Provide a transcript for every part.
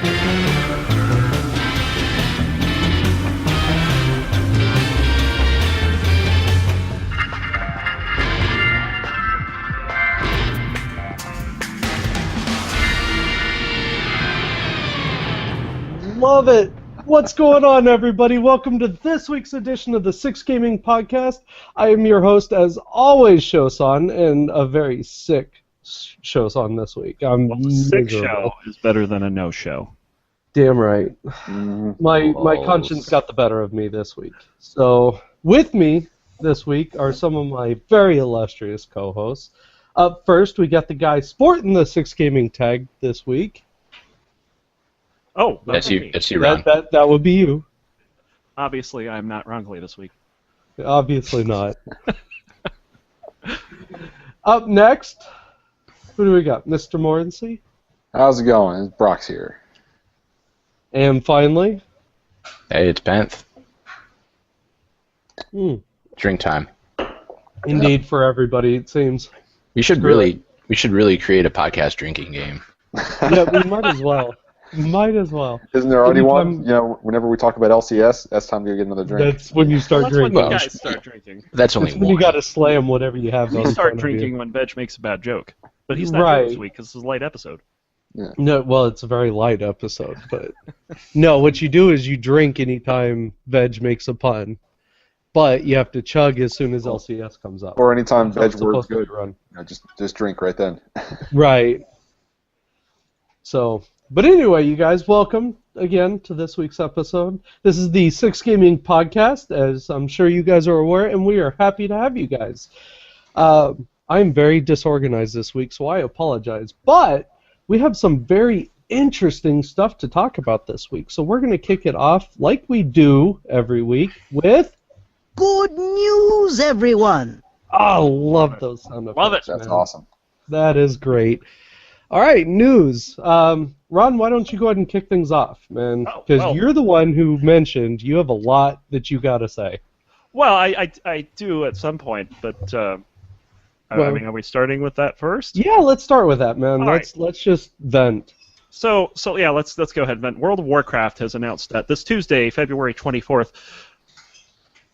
Love it. What's going on, everybody? Welcome to this week's edition of the Six Gaming Podcast. I am your host, as always, Showsan, and a very sick Showsan this week. Well, a sick show is better than a no-show. Damn right. My conscience got the better of me this week. So, with me this week are some of my very illustrious co-hosts. Up first, we got the guy sporting the Six Gaming tag this week. Oh, that's you, Ron. That would be you. Obviously, I'm not roncli this week. Obviously not. Up next, who do we got? Mr. Morrissey? How's it going? It's Brox here. And finally? Hey, it's Penth. Drink time. Indeed, for everybody, it seems. We should really create a podcast drinking game. Yeah, we might as well. Might as well. Isn't there already one? You know, whenever we talk about LCS, that's time to get another drink. That's when you start drinking. That's when you guys start drinking. That's only when you got to slam whatever you have. We start drinking when Veg makes a bad joke. But he's not here this week because it's a light episode. Yeah. No, well, it's a very light episode. But no, what you do is you drink anytime Veg makes a pun. But you have to chug as soon as LCS comes up. Or anytime Veg word's good. Run. You know, just drink right then. Right. So... But anyway, you guys, welcome again to this week's episode. This is the Six Gaming Podcast, as I'm sure you guys are aware, and we are happy to have you guys. I'm very disorganized this week, so I apologize. But we have some very interesting stuff to talk about this week, so we're going to kick it off like we do every week with... Good news, everyone! Oh, love those sound effects. Love it. That's awesome. That is great. All right, news. Ron, why don't you go ahead and kick things off, man? Because you're the one who mentioned you have a lot that you got to say. Well, I do at some point, but I mean, are we starting with that first? Yeah, let's start with that, man. Let's just vent. So yeah, let's go ahead and vent. World of Warcraft has announced that this Tuesday, February 24th,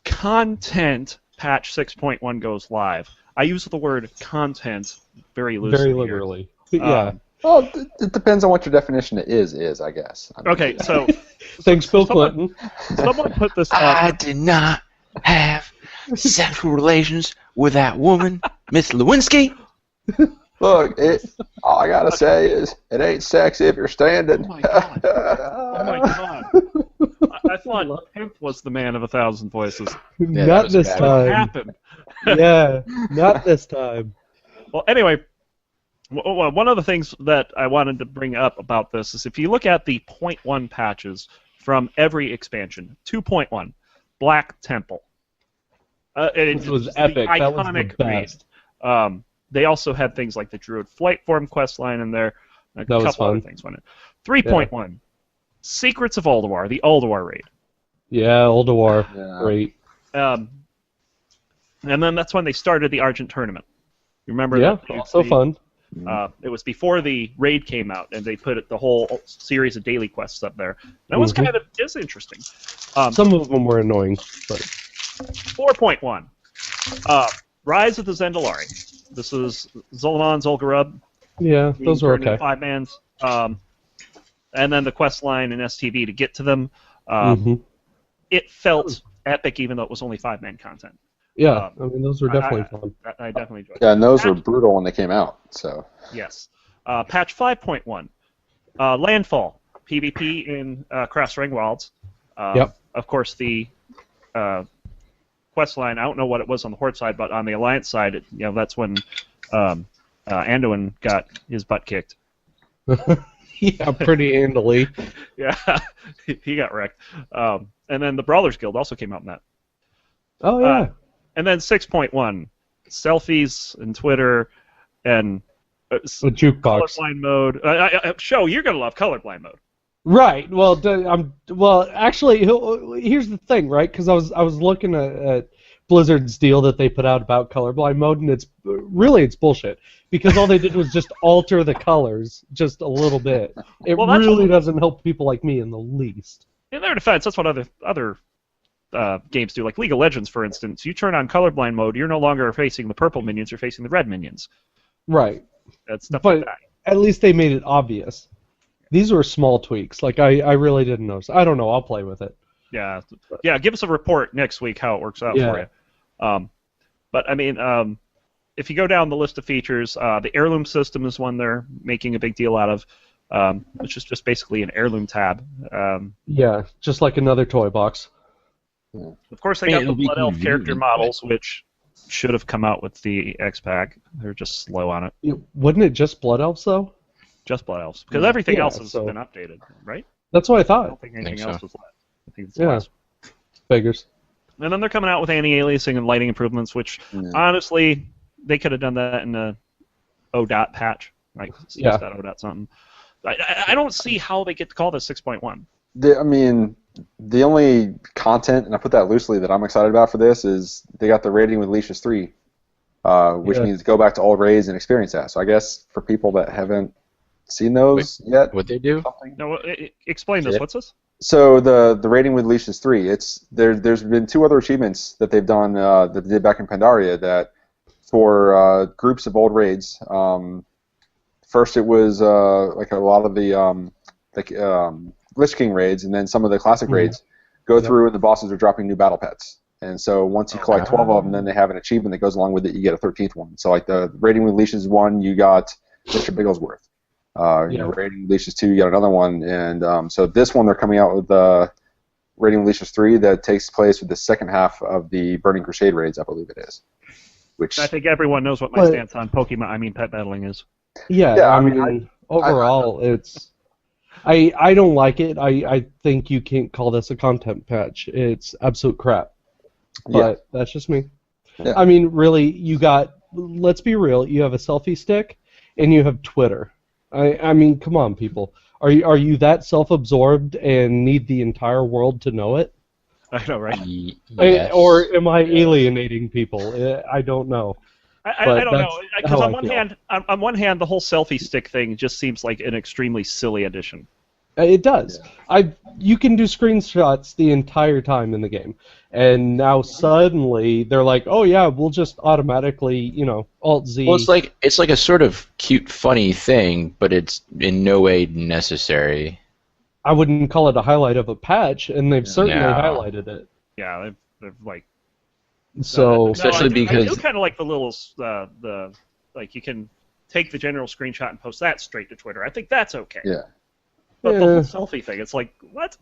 content patch 6.1 goes live. I use the word content very loosely. Very liberally. Yeah. Well, it depends on what your definition of is, I guess. I mean, okay, so... Thanks, Bill Clinton. Someone put this up. I did not have sexual relations with that woman, Miss Lewinsky. Look, all I gotta say is, it ain't sexy if you're standing. Oh my god. Oh my god. I thought Pimp was the man of 1,000 voices. Yeah, Not this What time. happened? Yeah, not this time. Well, anyway... Well, one of the things that I wanted to bring up about this is if you look at the 0.1 patches from every expansion, 2.1, Black Temple. This was epic. That was the best. Raid. They also had things like the Druid Flight Form questline in there. A couple other things on it. 3.1, Secrets of Ulduar, the Ulduar raid. Yeah, Ulduar. Yeah. Great. And then that's when they started the Argent Tournament. You remember that? Yeah, also fun. It was before the raid came out, and they put the whole series of daily quests up there. That was kind of interesting. Some of them were annoying, but 4.1, Rise of the Zendalari. This is Zolomon, Zul'Gurub. Yeah, those were okay. 5-mans, and then the quest line in STV to get to them. It felt epic, even though it was only 5-man content. Yeah, I mean, those were definitely fun. I definitely enjoyed it. Yeah, and those were brutal when they came out, so... Yes. Patch 5.1, Landfall, PvP in Cross Ring Wilds. Of course, the quest line, I don't know what it was on the Horde side, but on the Alliance side, that's when Anduin got his butt kicked. Yeah, pretty handily. Yeah, he got wrecked. And then the Brawlers Guild also came out in that. Oh, yeah. And then 6.1, selfies and Twitter and jukebox. colorblind mode. Show, you're gonna love colorblind mode. Right. Well, actually, here's the thing, right? Because I was looking at Blizzard's deal that they put out about colorblind mode, and it's bullshit because all they did was just alter the colors just a little bit. It really doesn't help people like me in the least. In their defense, that's what other games do. Like League of Legends, for instance, you turn on colorblind mode, you're no longer facing the purple minions, you're facing the red minions. Right. That's stuff but like that. At least they made it obvious. These were small tweaks. Like I really didn't notice. I don't know. I'll play with it. Yeah. Give us a report next week how it works out for you. But I mean, if you go down the list of features, the heirloom system is one they're making a big deal out of, which is just basically an heirloom tab. Yeah, just like another toy box. Of course, they got the Blood Elf character models, which should have come out with the X-Pack. They're just slow on it. Wouldn't it just Blood Elves, though? Just Blood Elves. Because everything else has been updated, right? That's what I thought. I don't think anything else was left. I think it's less. Figures. And then they're coming out with anti-aliasing and lighting improvements, which, honestly, they could have done that in a ODOT patch. Like, ODOT something. I don't see how they get to call this 6.1. I mean, the only content, and I put that loosely, that I'm excited about for this is they got the rating with Leashes 3, which means go back to old raids and experience that. So I guess for people that haven't seen those yet, what they do? No, explain this. What's this? So the rating with Leashes 3, there's been 2 other achievements that they've done that they did back in Pandaria that for groups of old raids. First, it was like a lot of the Lich King raids, and then some of the classic raids go through, and the bosses are dropping new battle pets. And so once you collect 12 of them, then they have an achievement that goes along with it. You get a 13th one. So like the rating with Leashes 1, you got Mr. Bigglesworth. Rating with Leashes 2, you got another one. And so this one, they're coming out with rating with Leashes 3 that takes place with the second half of the Burning Crusade raids, I believe it is. Which I think everyone knows what my stance on pet battling is. Yeah, I mean overall, it's... I don't like it. I think you can't call this a content patch. It's absolute crap. But that's just me. Yeah. I mean, really, let's be real, you have a selfie stick and you have Twitter. I mean, come on, people. Are you that self-absorbed and need the entire world to know it? I know, right? Yes. Or am I alienating people? I don't know. I don't know, because on one hand, the whole selfie stick thing just seems like an extremely silly addition. It does. You can do screenshots the entire time in the game, and now suddenly they're like, oh yeah, we'll just automatically, Alt Z. Well, it's like a sort of cute, funny thing, but it's in no way necessary. I wouldn't call it a highlight of a patch, and they've certainly highlighted it. Yeah, they've like. So especially because I do kind of like the little like you can take the general screenshot and post that straight to Twitter. I think that's okay. Yeah. But the whole selfie thing, it's like, what?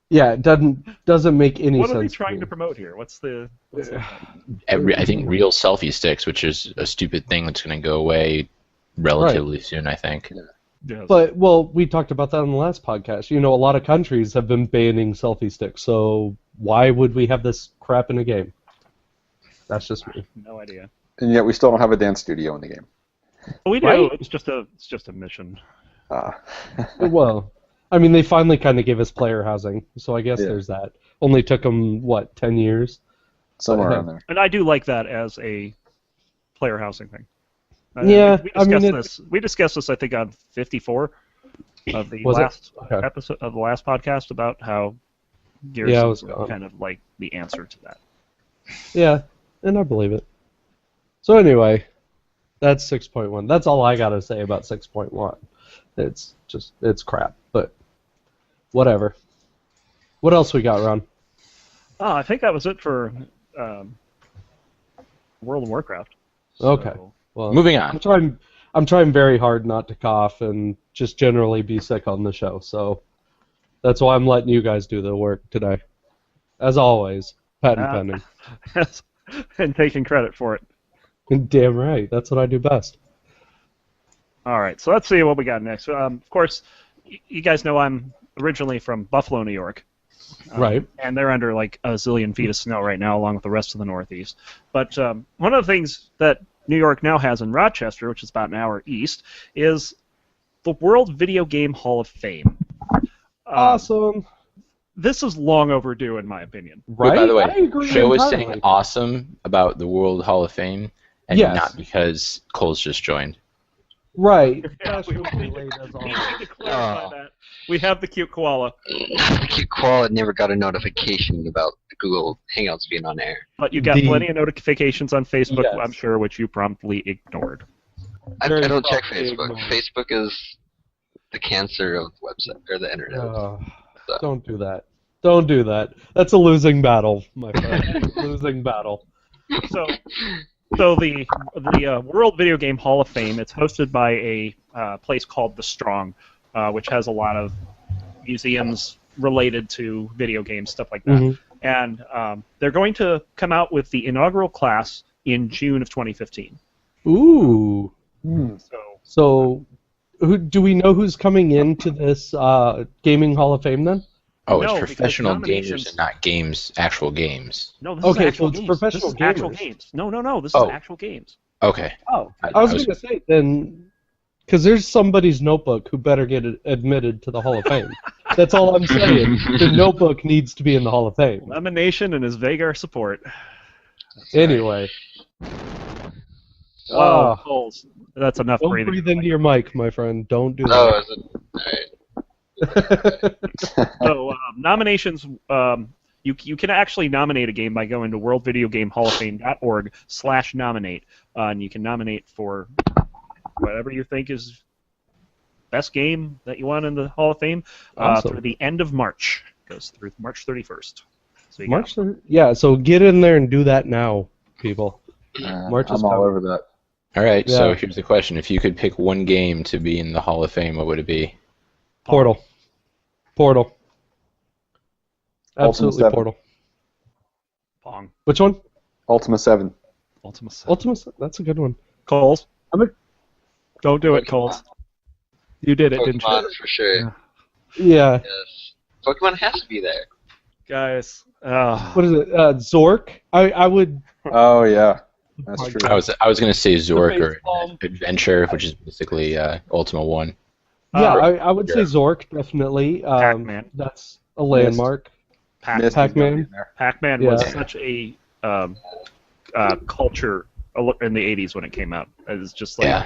Yeah, it doesn't make any sense. What are they trying to promote here? What's the I think real selfie sticks, which is a stupid thing that's going to go away relatively soon, I think. Yes. But, we talked about that on the last podcast. A lot of countries have been banning selfie sticks, so why would we have this crap in a game? That's just me. No idea. And yet we still don't have a dance studio in the game. Well, we do. Right? It's just a mission. Well, I mean, they finally kind of gave us player housing, so I guess there's that. Only took them, 10 years? Somewhere around there. And I do like that as a player housing thing. We discussed this, I think, on 54 of the last episode of the last podcast about how Gears is kind of like the answer to that. Yeah, and I believe it. So anyway, that's 6.1. That's all I got to say about 6.1. It's crap, but whatever. What else we got, Ron? Oh, I think that was it for World of Warcraft. Okay. Well, moving on. I'm trying very hard not to cough and just generally be sick on the show, so that's why I'm letting you guys do the work today. As always, patent pending. And taking credit for it. Damn right. That's what I do best. All right, so let's see what we got next. Of course, you guys know I'm originally from Buffalo, New York. Right. And they're under like a zillion feet of snow right now, along with the rest of the Northeast. But one of the things that New York now has in Rochester, which is about an hour east, is the World Video Game Hall of Fame. Awesome. this is long overdue, in my opinion. Right? By the way, I agree Show was entirely. saying awesome about the World Hall of Fame, and Yes. not because Cole's just joined. Right. Yeah, we Fashionably need late as to always. clarify that. We have the cute koala, The cute koala never got a notification about the Google Hangouts being on air. but you got The- plenty of notifications on Facebook, Yes. I'm sure, which you promptly ignored. I Very don't check properly Facebook. ignored. Facebook is the cancer of the website or the internet. Don't do that. Don't do that. That's a losing battle, my friend. Losing battle. So the World Video Game Hall of Fame, it's hosted by a place called The Strong, which has a lot of museums related to video games, stuff like that. Mhm. And they're going to come out with the inaugural class in June of 2015. Ooh. So So, do we know who's coming into this Gaming Hall of Fame then? Oh, No, it's because professional gamers nominations- and not games, actual games. no, this Okay, is actual so it's games. professional this is actual gamers. games. No, this Oh. is actual games. Okay. Oh, I I was was- going to say then, because there's somebody's notebook who better get admitted to the Hall of Fame. That's all I'm saying. The notebook needs to be in the Hall of Fame. Lemonation and his Vagar support. Anyway. Wow, Oh, Coles. That's enough don't breathing. breathe into your mic, my friend. Don't do Oh, that. is it? Alright. So nominations, you can actually nominate a game by going to worldvideogamehallofame.org/nominate, and you can nominate for whatever you think is best game that you want in the Hall of Fame Awesome. through the end of March. Goes through March 31st. So you March 3rd? Yeah, so get in there and do that now, people. March is I'm all coming. over that. All right. So Yeah. here's the question: if you could pick one game to be in the Hall of Fame, what would it be? Portal. Portal. Ultima Absolutely 7. Portal. Pong. Which one? Ultima 7. Ultima. Ultima. That's a good one. Coles. I'm a- Don't do it, Coles. You did it, didn't you? Pokemon for sure. Yeah. Yes. Pokemon has to be there. Guys. What is it? Zork. I would. Oh, yeah. That's my true. I was gonna say Zork or baseball. Adventure, which is basically Ultima 1. Yeah, Uh, I would say Zork definitely. Pac-Man. That's a landmark. Misty's Pac-Man. gotta be in there. Pac-Man was Yeah. such a culture in the 80s when it came out. It was just like, Yeah.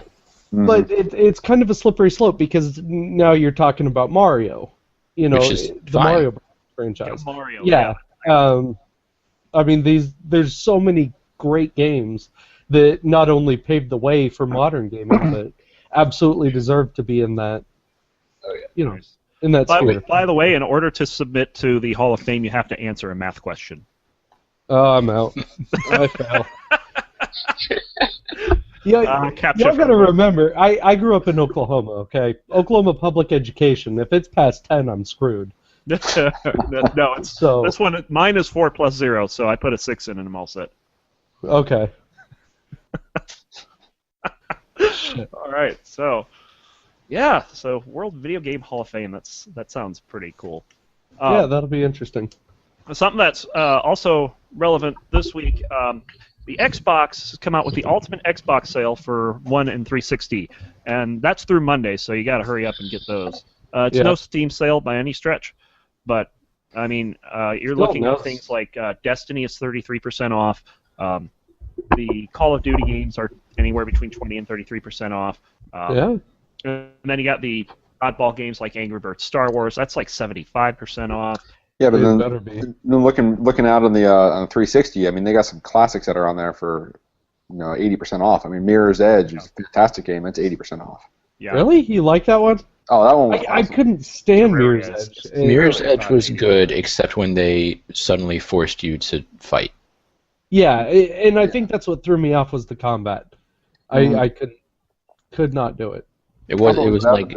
Mhm. But it's kind of a slippery slope because now you're talking about Mario. You know, Which is the fine. Mario franchise. Mario. Yeah. I mean, there's so many great games that not only paved the way for modern gaming, but absolutely deserve to be in that. Oh, yeah. You know, in that sphere. By the way, in order to submit to the Hall of Fame, you have to answer a math question. Oh, I'm out. I fail. Yeah, Capture y'all gotta from- remember, I grew up in Oklahoma, okay? Oklahoma public education. If it's past 10, I'm screwed. No, it's So, this one. Mine is 4 plus 0, so I put a 6 in and I'm all set. okay. All right, so yeah, so World Video Game Hall of Fame. That sounds pretty cool. Yeah, that'll be interesting. Something that's also relevant this week. The Xbox has come out with the Ultimate Xbox sale for One and 360, and that's through Monday, so you got to hurry up and get those. It's Yeah. no Steam sale by any stretch, but I mean, you're Still looking no. at things like Destiny is 33% off. The Call of Duty games are anywhere between 20 and 33% off. Yeah. And then you got the oddball games like Angry Birds Star Wars. That's like 75% off. Yeah, but It then better be. looking out on the 360, I mean, they got some classics that are on there for 80% off. I mean, Mirror's Edge is a fantastic game. It's 80% off. Yeah. Really? You like that one? Oh, that one was I awesome. couldn't stand Terraria Mirror's is Edge. just- Mirror's really Edge was fun. good, except when they suddenly forced you to fight. Yeah, and I think that's what threw me off was the combat. Mhm. I could not do it. It was Although that- like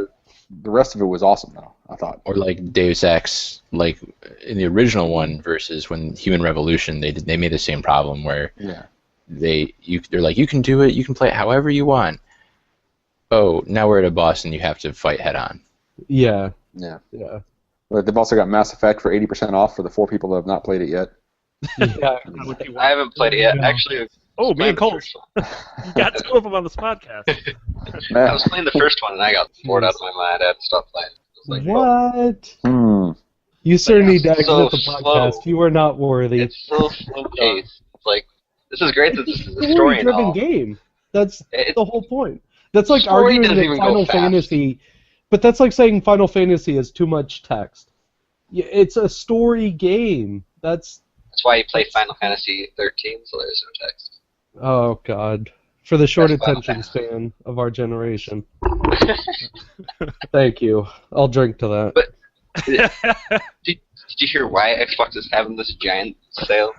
the rest of it was awesome, though, I thought. or like Deus Ex, like in the original one versus when Human Revolution, they made the same problem where Yeah. they're like, you can do it, you can play it however you want. Oh, now we're at a boss and you have to fight head on. Yeah, Yeah. yeah, But they've also got Mass Effect for 80% off for the 4 people that have not played it yet. yeah. I haven't played it yet. Yeah. Actually, Oh, me and the Cole. first one. You got 2 of them on this podcast. I was playing the first one and I got bored out of my mind. I had to stop playing. It was like, What? Hmm. You sir need to exit so the slow. podcast. You are not worthy. It's so slow paced. It's like, this is great that this is a story and Story-driven all. game. That's It's- the whole point. That's like Story arguing doesn't that even go Final fast. Fantasy, but that's like saying Final Fantasy has too much text. It's a story game. That's why you play Final Fantasy 13, so there's no text. Oh God, for the short That's Final attention Fantasy. span of our generation. Thank you. I'll drink to that. But did you hear why Xbox is having this giant sale?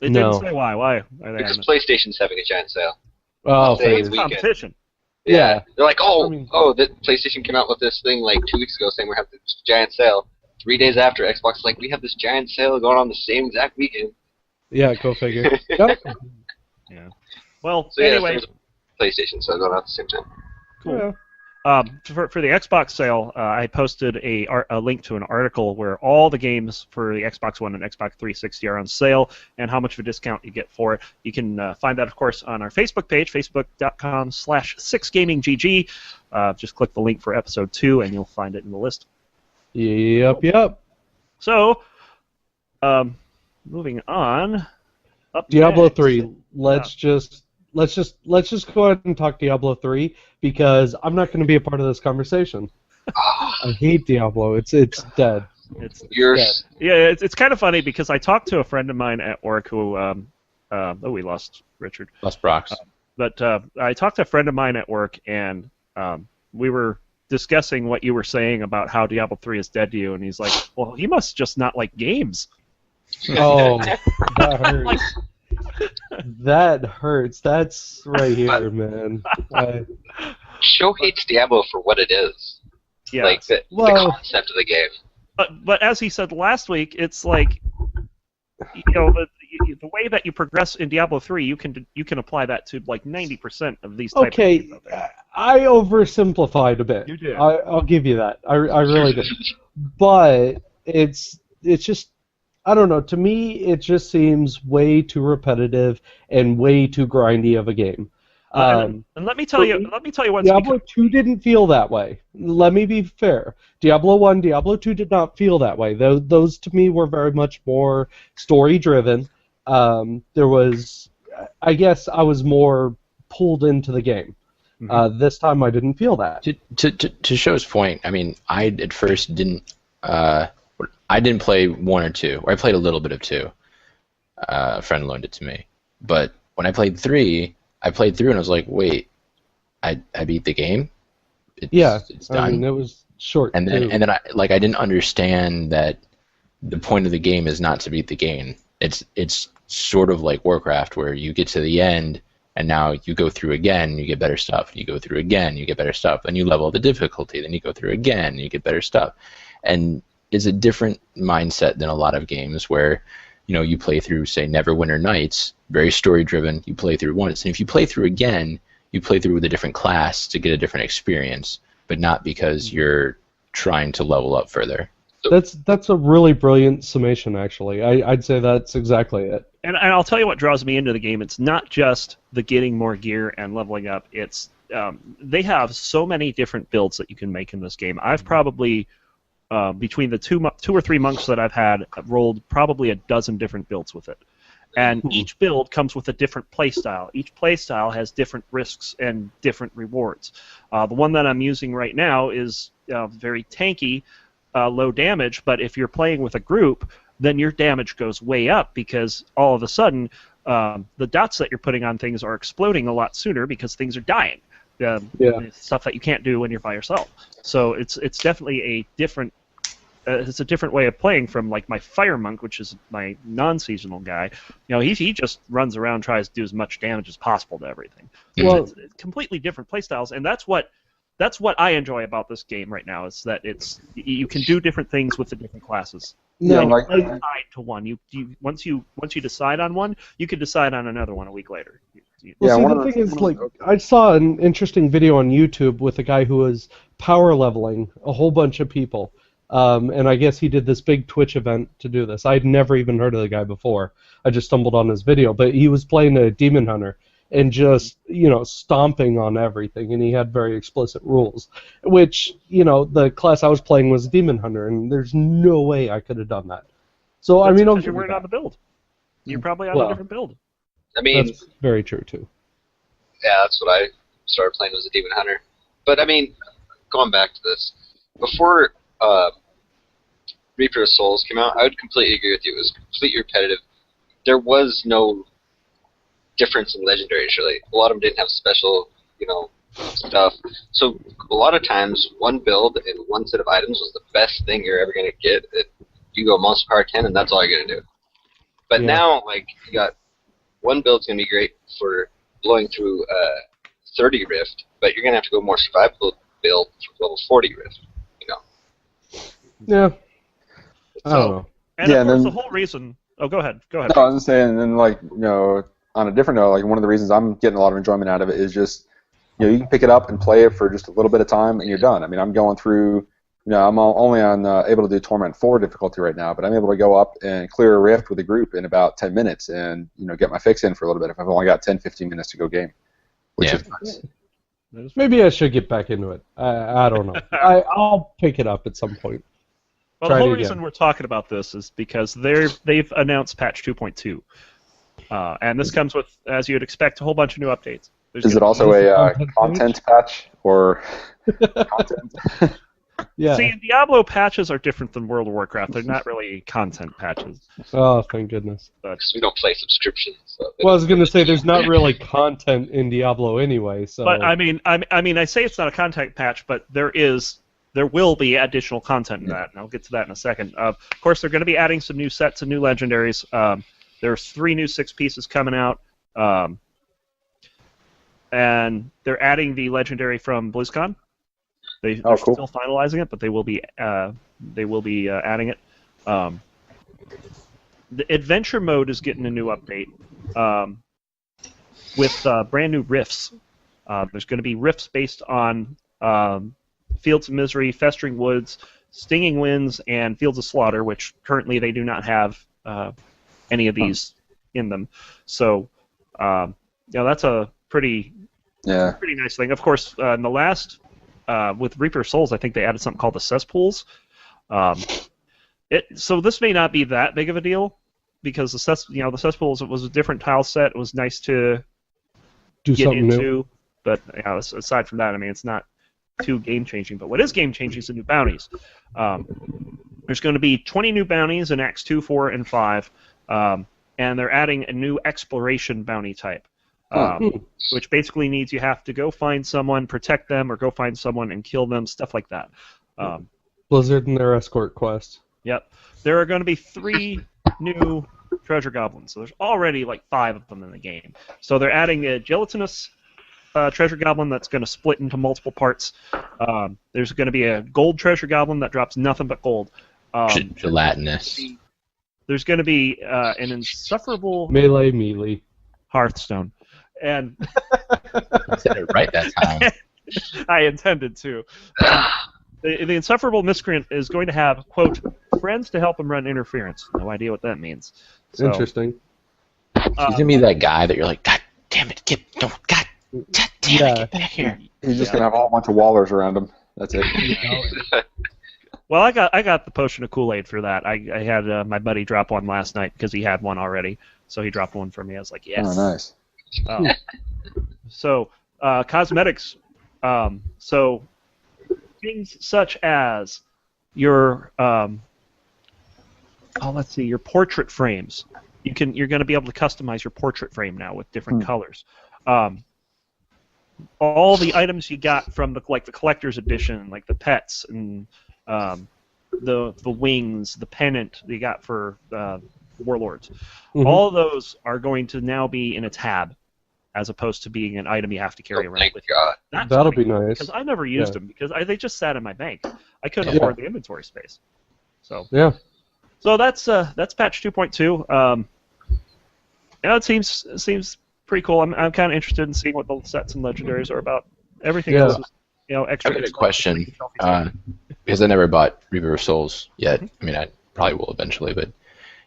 They No. didn't say why. Why are they Because having it? PlayStation's having a giant sale. Oh, Say thank it's you. weekend. Competition. Yeah. They're like, I mean- that PlayStation came out with this thing like 2 weeks ago saying we're having this giant sale. 3 days after, Xbox is like, we have this giant sale going on the same exact weekend. Yeah, go figure. Yep. Yeah. Well, So yeah, anyway, same as PlayStation sale going on at the same time. cool. Yeah. For the Xbox sale, I posted a link to an article where all the games for the Xbox One and Xbox 360 are on sale and how much of a discount you get for it. You can find that, of course, on our Facebook page, facebook.com/6gaminggg. Just click the link for episode 2 and you'll find it in the list. Yep. So, moving on. Up Diablo next- 3. Let's just go ahead and talk Diablo 3 because I'm not going to be a part of this conversation. I hate Diablo. It's dead. It's Yours. it's kind of funny because I talked to a friend of mine at work who we lost Richard. Lost Brox. But I talked to a friend of mine at work, and we were discussing what you were saying about how Diablo 3 is dead to you, and he's like, well, he must just not like games. Oh, that hurts. That hurts. That's right here, man. Show hates Diablo for what it is. Yeah. Like, the concept of the game. But as he said last week, it's like, you know, the way that you progress in Diablo 3, you can apply that to like 90% of these type of games out there. I oversimplified a bit. You did. I'll give you that. I really did. But it's just, I don't know. To me, it just seems way too repetitive and way too grindy of a game. And let me tell you what's Diablo 2 didn't feel that way. Let me be fair. Diablo 1, Diablo 2 did not feel that way. Those to me were very much more story-driven. There was, I guess, I was more pulled into the game. This time I didn't feel that. To Show's point, I mean, I at first didn't. I didn't play 1 or 2, or I played a little bit of 2. A friend loaned it to me, but when I played 3, I played through and I was like, wait, I beat the game. It's done. I mean, it was short. And then I didn't understand that the point of the game is not to beat the game. It's sort of like Warcraft, where you get to the end and now you go through again, you get better stuff. You go through again, you get better stuff. Then you level the difficulty. Then you go through again, you get better stuff. And it's a different mindset than a lot of games where, you know, you play through, say, Neverwinter Nights, very story-driven. You play through once, and if you play through again, you play through with a different class to get a different experience, but not because you're trying to level up further. That's a really brilliant summation, actually. I'd say that's exactly it. And I'll tell you what draws me into the game. It's not just the getting more gear and leveling up. It's they have so many different builds that you can make in this game. I've probably between the two or three monks that I've had, I've rolled probably a dozen different builds with it. And each build comes with a different playstyle. Each playstyle has different risks and different rewards. The one that I'm using right now is very tanky, low damage, but if you're playing with a group, then your damage goes way up because all of a sudden the dots that you're putting on things are exploding a lot sooner because things are dying. Stuff that you can't do when you're by yourself. So it's definitely a different it's a different way of playing from like my fire monk, which is my non-seasonal guy. You know, he just runs around, tries to do as much damage as possible to everything. Well, it's completely different playstyles, and that's what I enjoy about this game right now. Is that you can do different things with the different classes. Yeah, And like you decide to one. You once you decide on one, you can decide on another one a week later. Well, Yeah, see, the thing is, like, I saw an interesting video on YouTube with a guy who was power leveling a whole bunch of people, and I guess he did this big Twitch event to do this. I'd never even heard of the guy before. I just stumbled on his video, but he was playing a demon hunter, and just, stomping on everything, and he had very explicit rules, which, the class I was playing was Demon Hunter, and there's no way I could have done that. So, That's I'll because you give weren't you on the build. You're probably on a different build. I mean, that's very true, too. yeah, that's what I started playing, was a Demon Hunter. But, I mean, going back to this, before Reaper of Souls came out, I would completely agree with you. It was completely repetitive. There was no difference in legendaries, really. A lot of them didn't have special, stuff. So a lot of times, one build and one set of items was the best thing you're ever going to get. You go Monster Power 10, and that's all you're going to do. But now, you got one build's going to be great for blowing through 30 Rift, but you're going to have to go more survivable build for level 40 Rift, Yeah. I don't know. And of course, the whole reason... Oh, go ahead. No, I was just saying, and then, on a different note, one of the reasons I'm getting a lot of enjoyment out of it is just, you can pick it up and play it for just a little bit of time, and you're done. I mean, I'm going through... I'm only on able to do Torment 4 difficulty right now, but I'm able to go up and clear a rift with a group in about 10 minutes and, get my fix in for a little bit if I've only got 10, 15 minutes to go game, which is nice. Maybe I should get back into it. I don't know. I'll pick it up at some point. Well, the whole reason we're talking about this is because they've announced patch 2.2. And this comes with, as you'd expect, a whole bunch of new updates. Is it also a content patch or content? Yeah. See, Diablo patches are different than World of Warcraft. They're not really content patches. Oh, thank goodness. Because we don't play subscriptions. So well, I was going to say there's not really content in Diablo anyway. So. But I say it's not a content patch, but there will be additional content in that, and I'll get to that in a second. Of course, they're going to be adding some new sets and new legendaries. There's 3 new 6 pieces coming out, and they're adding the legendary from BlizzCon. They're cool. still finalizing it, but they will be adding it. The adventure mode is getting a new update with brand new rifts. There's going to be rifts based on Fields of Misery, Festering Woods, Stinging Winds, and Fields of Slaughter, which currently they do not have any of these in them. So, that's a pretty nice thing. Of course, in the last. With Reaper of Souls, I think they added something called the cesspools. So this may not be that big of a deal because the cesspools, it was a different tile set. It was nice to get into, new. But aside from that, I mean, it's not too game changing. But what is game changing is the new bounties. There's going to be 20 new bounties in Acts 2, 4, and 5, and they're adding a new exploration bounty type. Which basically means you have to go find someone, protect them, or go find someone and kill them, stuff like that. Blizzard and their escort quest. Yep. There are going to be 3 new treasure goblins. So there's already 5 of them in the game. So they're adding a gelatinous treasure goblin that's going to split into multiple parts. There's going to be a gold treasure goblin that drops nothing but gold. Gelatinous. There's going to be an insufferable... Melee. Hearthstone. And I said it right that time. I intended to. The insufferable miscreant is going to have, quote, friends to help him run interference. No idea what that means. So, interesting. He's gonna be that guy that you're like, God damn it, get back here. He's just gonna have a whole bunch of wallers around him. That's it. Well, I got the potion of Kool-Aid for that. I had my buddy drop one last night because he had one already, so he dropped one for me. I was like, yes. Oh, nice. So, cosmetics. So, things such as your your portrait frames. You're going to be able to customize your portrait frame now with different colors. All the items you got from the collector's edition, like the pets and the wings, the pennant that you got for Warlords. All of those are going to now be in a tab, as opposed to being an item you have to carry around with you. That'll be nice. Because I never used them because they just sat in my bank. I couldn't afford the inventory space. So So that's patch 2.2. It seems pretty cool. I'm kind of interested in seeing what the sets and legendaries are about. Everything else is extra. I got a question because I never bought Reaper of Souls yet. I mean, I probably will eventually, but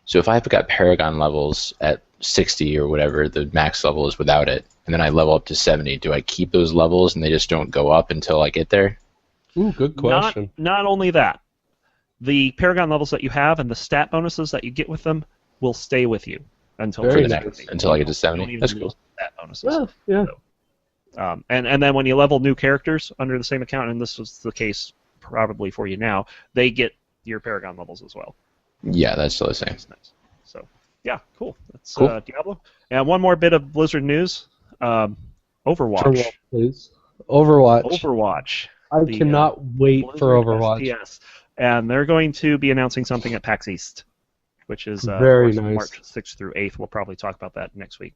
so if I've got Paragon levels at 60 or whatever the max level is without it, and then I level up to 70. Do I keep those levels and they just don't go up until I get there? Ooh, good question. Not only that, the Paragon levels that you have and the stat bonuses that you get with them will stay with you until Very until I get to 70. That's cool. Stat bonuses. Well, yeah. So, and then when you level new characters under the same account, and this was the case probably for you now, they get your Paragon levels as well. Yeah, that's still the same. That's nice. So, yeah, cool. That's Cool. Diablo. And one more bit of Blizzard news. Overwatch. Sure, please. Overwatch. Overwatch. I cannot wait for Blizzard Overwatch. FPS. And they're going to be announcing something at PAX East, which is Very of course, nice. March 6th through 8th. We'll probably talk about that next week.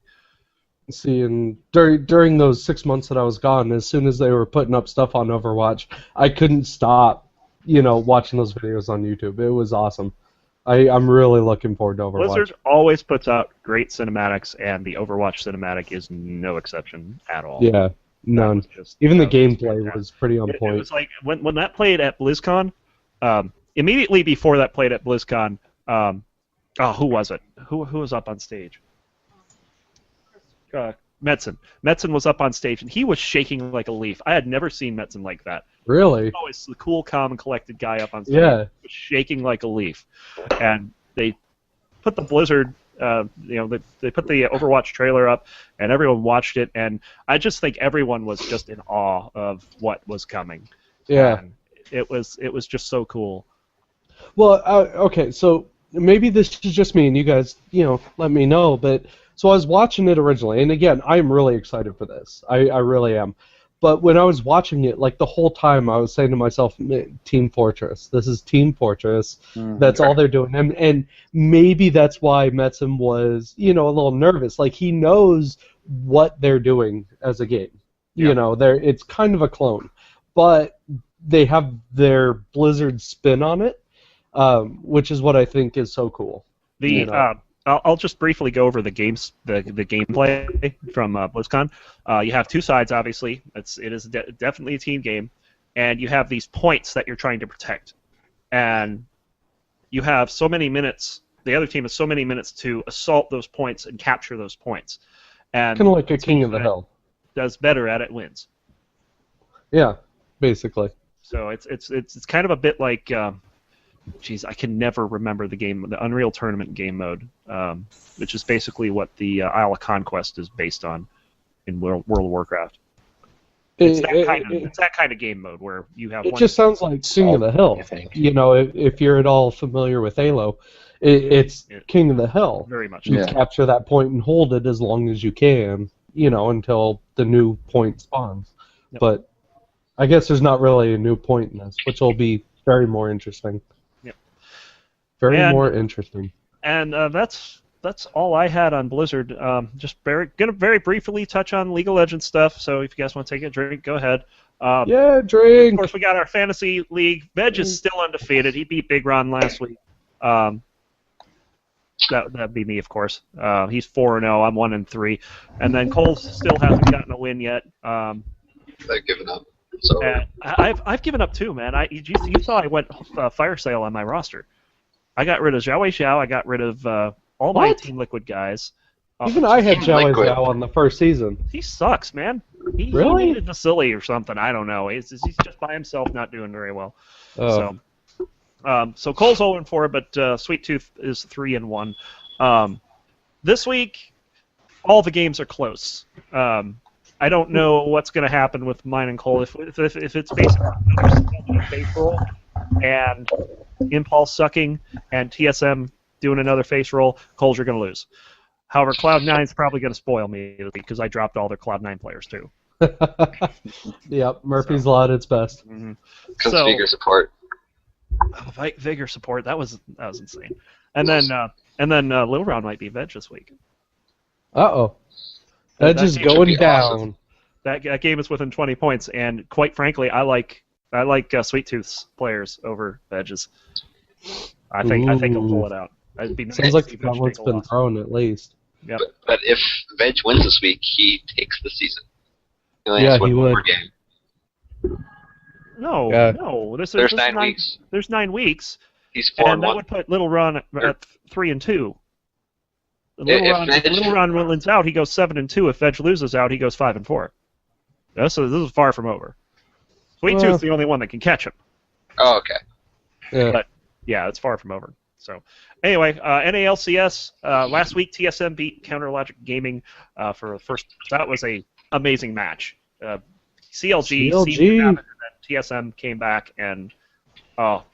See, and during those 6 months that I was gone, as soon as they were putting up stuff on Overwatch, I couldn't stop, watching those videos on YouTube. It was awesome. I'm really looking forward to Overwatch. Blizzard always puts out great cinematics, and the Overwatch cinematic is no exception at all. Yeah, none. Even the gameplay was pretty on point. It was like when that played at BlizzCon, immediately before that played at BlizzCon, who was it? Who was up on stage? Metzen. Metzen was up on stage, and he was shaking like a leaf. I had never seen Metzen like that. Really? Always the cool, calm, and collected guy up on stage. Yeah. He was shaking like a leaf. And they put the Blizzard, they put the Overwatch trailer up, and everyone watched it, and I just think everyone was just in awe of what was coming. Yeah. And it was just so cool. Well, okay, so maybe this is just me, and you guys, let me know, but so I was watching it originally, and again, I'm really excited for this. I really am. But when I was watching it, like the whole time, I was saying to myself, Team Fortress. This is Team Fortress. That's all they're doing. And maybe that's why Metzen was, a little nervous. Like, he knows what they're doing as a game. Yeah. It's kind of a clone. But they have their Blizzard spin on it, which is what I think is so cool. I'll just briefly go over the gameplay from BlizzCon. You have two sides, obviously. It is definitely a team game, and you have these points that you're trying to protect, and you have so many minutes. The other team has so many minutes to assault those points and capture those points. And kind of like a King of the Hill. Does better at it wins. Yeah, basically. So it's kind of a bit like. I can never remember the Unreal Tournament game mode, which is basically what the Isle of Conquest is based on in World of Warcraft. It's that kind of game mode where you have. It just sounds like King of the Hill. If you're at all familiar with Halo, it's King of the Hill. Very much. You capture that point and hold it as long as you can, until the new point spawns. Yep. But I guess there's not really a new point in this, which will be very more interesting. More interesting. And that's all I had on Blizzard. Just gonna very briefly touch on League of Legends stuff. So if you guys want to take a drink, go ahead. Yeah, drink. Of course, we got our fantasy league. Veg is still undefeated. He beat Big Ron last week. That'd be me, of course. He's 4-0. I'm 1-3. And then Cole still hasn't gotten a win yet. I've given up. So I've given up too, man. You saw I went fire sale on my roster. I got rid of Zhao Xiao. I got rid of all my Team Liquid guys. Even I had Zhao Xiao on the first season. He sucks, man. He needed Vasily or something. I don't know. He's just by himself, not doing very well. Oh. So Cole's 0-4, but Sweet Tooth is 3-1. This week, all the games are close. I don't know what's going to happen with mine and Cole. If it's basically another face roll and Impulse sucking and TSM doing another face roll, Cole's, you're going to lose. However, Cloud9 is probably going to spoil me because I dropped all their Cloud9 players too. Yep, Murphy's Law at its best. Because Vigor support. Vigor support, that was insane. And then Little Round might be veg this week. Uh-oh. That's just going down. Awesome. That game is within 20 points, and quite frankly, I like Sweet Tooth's players over Veg's. I think he'll pull it out. Sounds like the gauntlet's been thrown at least. Yep. But if Veg wins this week, he takes the season. He only has one more game. No. There's 9 weeks. There's 9 weeks. He's 4-1. And that would put Little Run at 3-2. Little Ron wins out, he goes 7-2. If Veg loses out, he goes 5-4. This is far from over. Sweet Tooth's the only one that can catch him. Oh, okay. Yeah. But yeah, it's far from over. So anyway, NALCS last week, TSM beat Counterlogic Gaming for the first. That was a amazing match. CLG seemed to have it, and then TSM came back and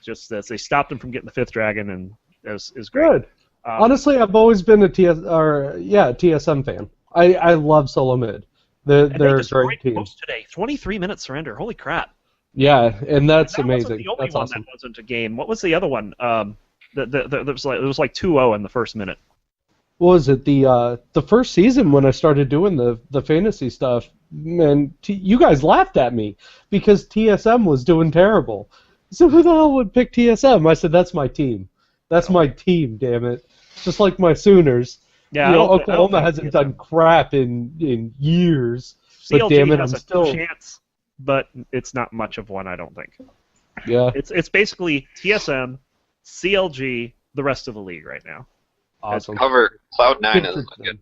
just they stopped him from getting the 5th dragon, and it was great. Good. Honestly, I've always been a TSM fan. I love Solo Mid. They're a great team. Most today, 23-minute surrender. Holy crap! Yeah, and that's that amazing. Wasn't the only that's one awesome. that wasn't a game. What was the other one? It was like 2-0 in the first minute. What was it? The first season when I started doing the fantasy stuff, man, you guys laughed at me because TSM was doing terrible. So who the hell would pick TSM? I said, that's my team. That's my team, damn it. Just like my Sooners. Yeah, Oklahoma hasn't done crap in years. CLG but damn it, has I'm a still chance, but it's not much of one, I don't think. Yeah. It's basically TSM, CLG, the rest of the league right now. Awesome. However, Cloud9 Good is for looking them.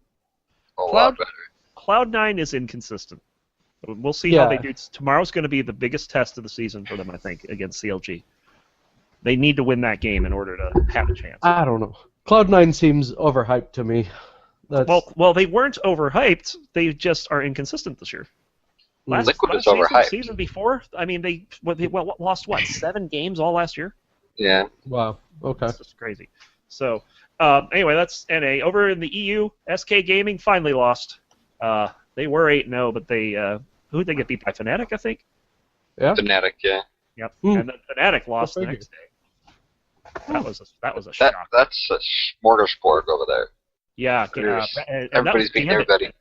a lot better. Cloud9 is inconsistent. We'll see how they do. Tomorrow's going to be the biggest test of the season for them, I think, against CLG. They need to win that game in order to have a chance. I don't know. Cloud9 seems overhyped to me. Well, they weren't overhyped. They just are inconsistent this year. Liquid is overhyped. Season before, I mean, they lost 7 games all last year. Yeah. Wow. Okay. That's just crazy. So anyway, that's NA. Over in the EU, SK Gaming finally lost. They were 8-0, but who'd they get beat by? Fnatic, I think. Yeah. Fnatic, yeah. Yep. And then Fnatic lost the next day. That was a shock. That's a smorgasbord over there. Yeah. Everybody's beating everybody.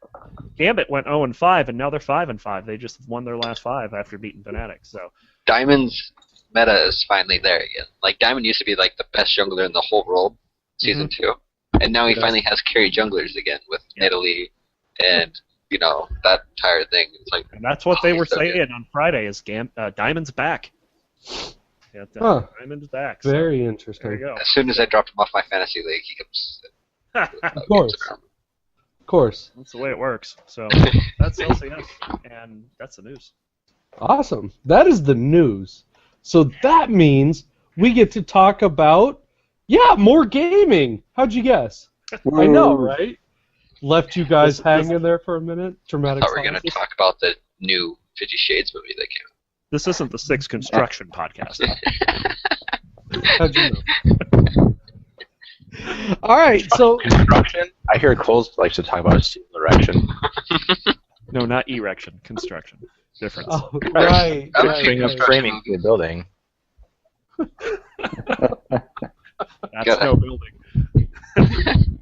Gambit went 0-5, and now they're 5-5. They just won their last 5 after beating Fnatic. So Diamond's meta is finally there again. Like Diamond used to be like the best jungler in the whole world, season 2, and now he finally has carry junglers again with Nidalee and that entire thing. It's like, and that's what they were saying on Friday is Diamond's back. Yeah, Diamond's back. So very interesting. There you go. As soon as I dropped him off my fantasy league, he comes. Of course. Of course. That's the way it works. So that's LCS, and that's the news. Awesome. That is the news. So that means we get to talk about, more gaming. How'd you guess? I know, right? Left you guys hanging there for a minute. Dramatic. I thought we were going to talk about the new 50 Shades movie that came out. This isn't the Six Construction podcast. How'd you know? All right, so construction. I hear Coles likes to talk about steel erection. No, not erection. Construction. Difference. Oh, right. Framing the building. That's no building.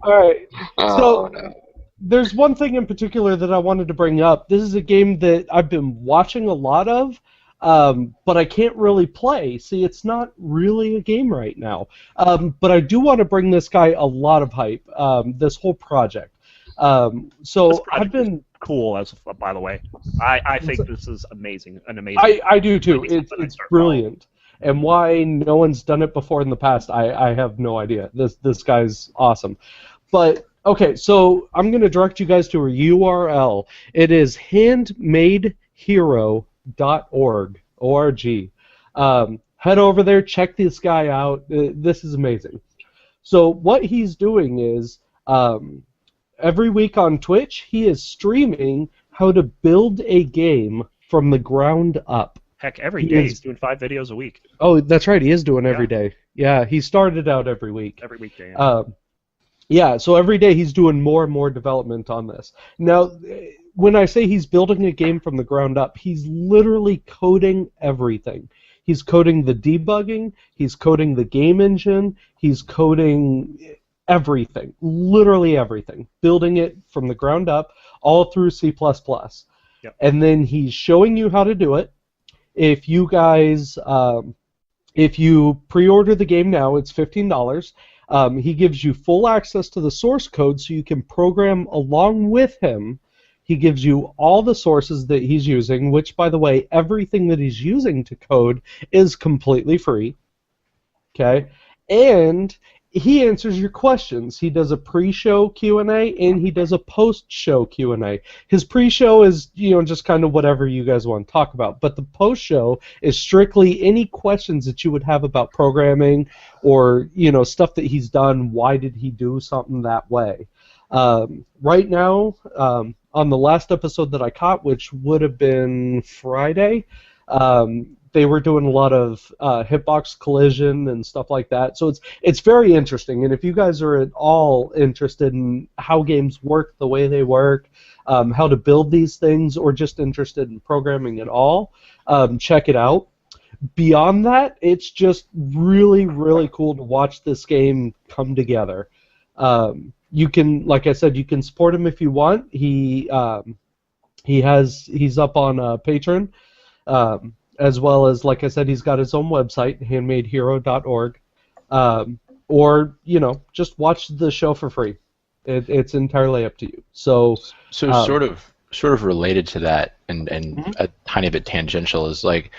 All right. So no. there's one thing in particular that I wanted to bring up. This is a game that I've been watching a lot of, but I can't really play. See, it's not really a game right now. But I do want to bring this guy a lot of hype, this whole project. I've been cool, by the way. I think this is amazing. An amazing. I do too. It's brilliant. And why no one's done it before in the past, I have no idea. This guy's awesome. But okay, so I'm going to direct you guys to a URL. It is handmadehero.org. O-R-G. Head over there, check this guy out. This is amazing. So what he's doing is every week on Twitch, he is streaming how to build a game from the ground up. Heck, every day he's doing 5 videos a week. Oh, that's right. He is doing every day. Yeah, he started out every week. Every weekday. So every day he's doing more and more development on this. Now, when I say he's building a game from the ground up, he's literally coding everything. He's coding the debugging, he's coding the game engine, he's coding everything, literally everything, building it from the ground up, all through C++. Yep. And then he's showing you how to do it. If you guys, if you pre-order the game now, it's $15. He gives you full access to the source code so you can program along with him. He gives you all the sources that he's using, which, by the way, everything that he's using to code is completely free. Okay? And he answers your questions. He does a pre-show Q&A and he does a post-show Q&A. His pre-show is, just kind of whatever you guys want to talk about, but the post-show is strictly any questions that you would have about programming or, stuff that he's done. Why did he do something that way? Right now, on the last episode that I caught, which would have been Friday, they were doing a lot of hitbox collision and stuff like that. So it's very interesting. And if you guys are at all interested in how games work, the way they work, how to build these things, or just interested in programming at all, check it out. Beyond that, it's just really, really cool to watch this game come together. You can, like I said, you can support him if you want. He's up on Patreon. As well as, like I said, he's got his own website, handmadehero.org, or just watch the show for free. It's entirely up to you. So sort of related to that, and a tiny bit tangential is like,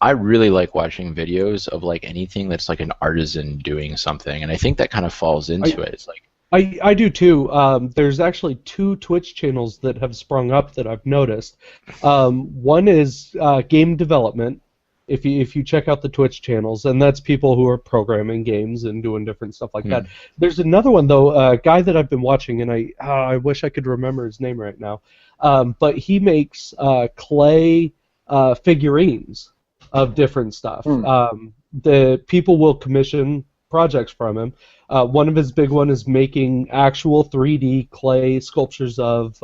I really like watching videos of like anything that's like an artisan doing something, and I think that kind of falls into it. It's like. I do too. There's actually 2 Twitch channels that have sprung up that I've noticed. One is game development. If you check out the Twitch channels, and that's people who are programming games and doing different stuff like that. There's another one though, a guy that I've been watching, and I wish I could remember his name right now. But he makes clay figurines of different stuff. The people will commission projects from him. One of his big one is making actual 3D clay sculptures of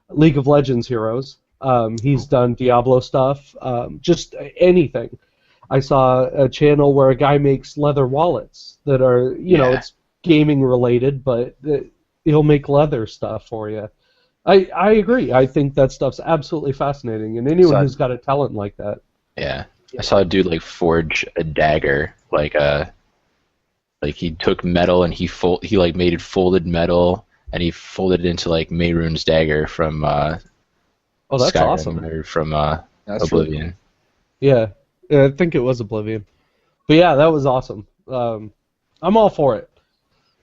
League of Legends heroes. He's done Diablo stuff, just anything. I saw a channel where a guy makes leather wallets that are, it's gaming related, but he'll make leather stuff for you. I agree. I think that stuff's absolutely fascinating, and anyone who's got a talent like that. Yeah. I saw a dude like forge a dagger, like he took metal and he like made it folded metal, and he folded it into like Mehrunes' dagger from that's Skyrim, awesome. or from That's Oblivion. Yeah, I think it was Oblivion. But yeah, that was awesome. I'm all for it.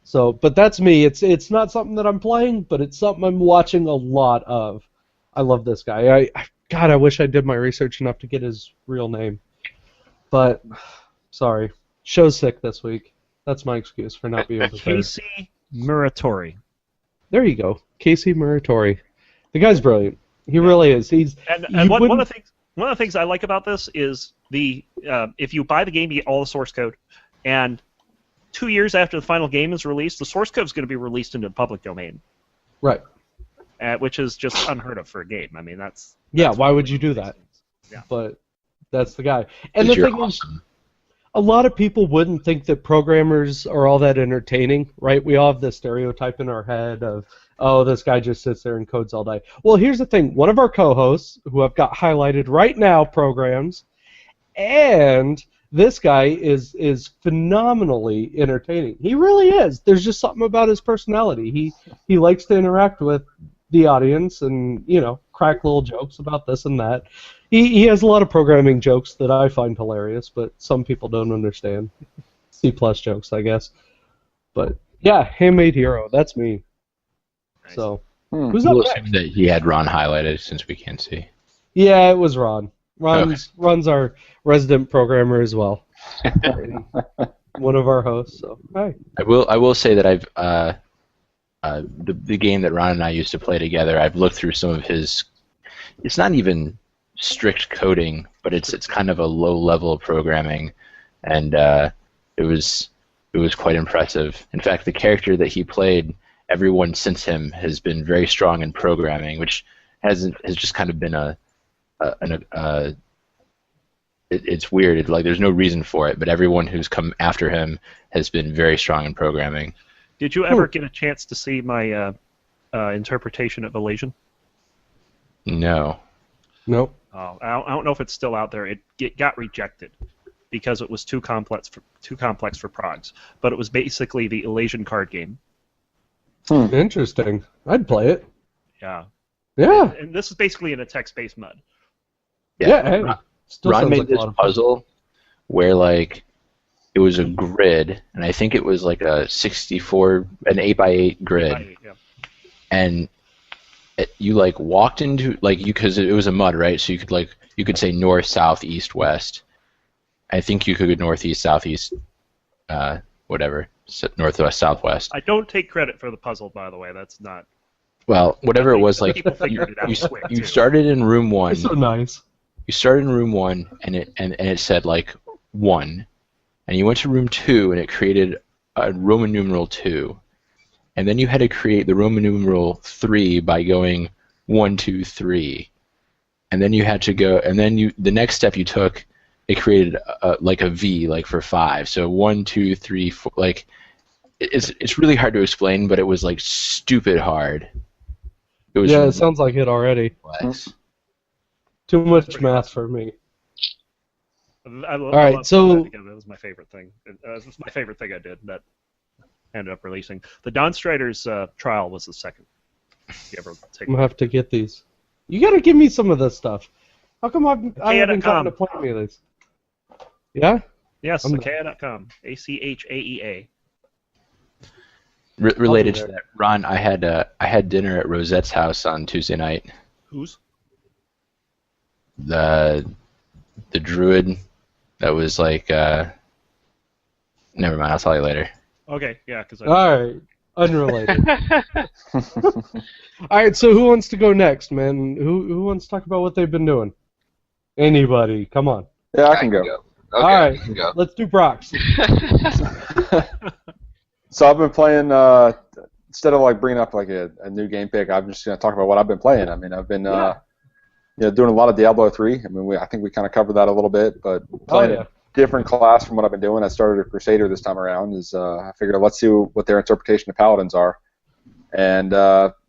So, but that's me. It's not something that I'm playing, but it's something I'm watching a lot of. I love this guy. God, I wish I did my research enough to get his real name. But, sorry. Show's sick this week. That's my excuse for not being prepared. Casey Muratori. There you go. Casey Muratori. The guy's brilliant. He really is. One of the things I like about this is if you buy the game, you get all the source code, and 2 years after the final game is released, the source code is going to be released into the public domain. Right. Which is just unheard of for a game. I mean, that's why would you do that? Yeah. But that's the guy. And the thing is, a lot of people wouldn't think that programmers are all that entertaining, right? We all have this stereotype in our head of, oh, this guy just sits there and codes all day. Well, here's the thing. One of our co-hosts, who I've got highlighted right now, programs, and this guy is phenomenally entertaining. He really is. There's just something about his personality. He likes to interact with the audience and, crack little jokes about this and that. He has a lot of programming jokes that I find hilarious, but some people don't understand. C+ jokes, I guess. But, yeah, Handmade Hero, that's me. Nice. So, Who's up next? That he had Ron highlighted since we can't see. Yeah, it was Ron. Ron's our resident programmer as well. One of our hosts. So, hi. I will say that I've the game that Ron and I used to play together. I've looked through some of his. It's not even strict coding, but it's kind of a low level of programming, and it was quite impressive. In fact, the character that he played, everyone since him has been very strong in programming, which has just kind of been it's weird. Like there's no reason for it, but everyone who's come after him has been very strong in programming. Did you ever get a chance to see my interpretation of Elysian? No. Nope. Oh, I don't know if it's still out there. It got rejected because it was too complex for progs. But it was basically the Elysian card game. Interesting. I'd play it. Yeah. Yeah. And this is basically in a text-based mud. Yeah. Hey, Ron made this puzzle where like it it was a grid, and I think it was like an 8x8 grid, 8x8, yeah. and you like walked into like because it was a mud, right? So you could say north, south, east, west. I think you could go northeast, southeast, whatever, northwest, southwest. I don't take credit for the puzzle, by the way. That's not. Well, whatever it was, like people figured it out quick, you too. started in room 1. It's so nice. You started in room 1, and it said like 1, and you went to room 2, and it created a Roman numeral 2, and then you had to create the Roman numeral 3 by going 1, 2, 3, and then you had to go, and then the next step you took, it created like a V, like for 5. So 1, 2, 3, 4, like it's really hard to explain, but it was like stupid hard. It was It sounds like it already. complex. Too much math for me. I love right, so- that was my favorite thing. This was my favorite thing I did that ended up releasing. The Dawn Striders trial was the second. If you ever take I'm gonna have to get these. You gotta give me some of this stuff. How come I haven't gotten to play any of these? Yeah? Yes, I'm- Achaea.com. ACHAEA. Related to that, Ron, I had dinner at Rosette's house on Tuesday night. Whose? The druid that was like never mind, I'll tell you later. Okay, yeah, because Alright. Unrelated. Alright, so who wants to go next, man? Who wants to talk about what they've been doing? Anybody, come on. Yeah, I can go. Okay, Alright, I can go. let's do Brox. So I've been playing. Instead of like bringing up like a new game pick, I'm just gonna talk about what I've been playing. I mean, I've been doing a lot of Diablo 3. I mean, I think we kind of covered that a little bit, but playing a different class from what I've been doing. I started a Crusader this time around. I figured let's see what their interpretation of Paladins are, and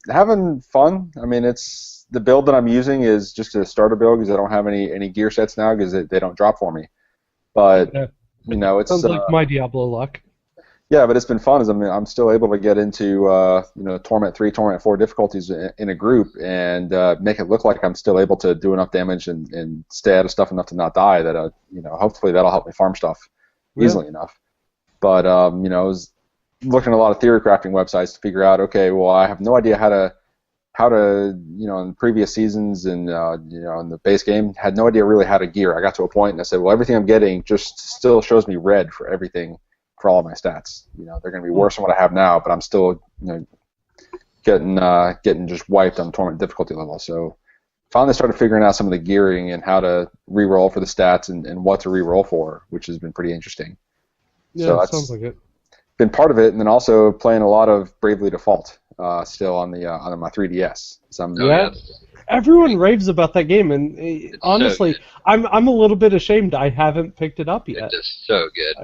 having fun. I mean, it's the build that I'm using is just a starter build because I don't have any gear sets now because they don't drop for me. But it's Sounds like my Diablo luck. Yeah, but it's been fun. I'm still able to get into Torment 3, Torment 4 difficulties in a group and make it look like I'm still able to do enough damage and stay out of stuff enough to not die. That hopefully that'll help me farm stuff easily enough. But I was looking at a lot of theory crafting websites to figure out, okay, well, I have no idea how to in previous seasons and in the base game had no idea really how to gear. I got to a point and I said, well, everything I'm getting just still shows me red for everything. For all of my stats, they're going to be worse than what I have now, but I'm still, getting just wiped on Torment difficulty level. So finally started figuring out some of the gearing and how to re-roll for the stats and what to re-roll for, which has been pretty interesting. Yeah, so that sounds like it. Been part of it, and then also playing a lot of Bravely Default still on my 3DS. So Everyone raves about that game, and honestly, so I'm a little bit ashamed I haven't picked it up yet. It's so good.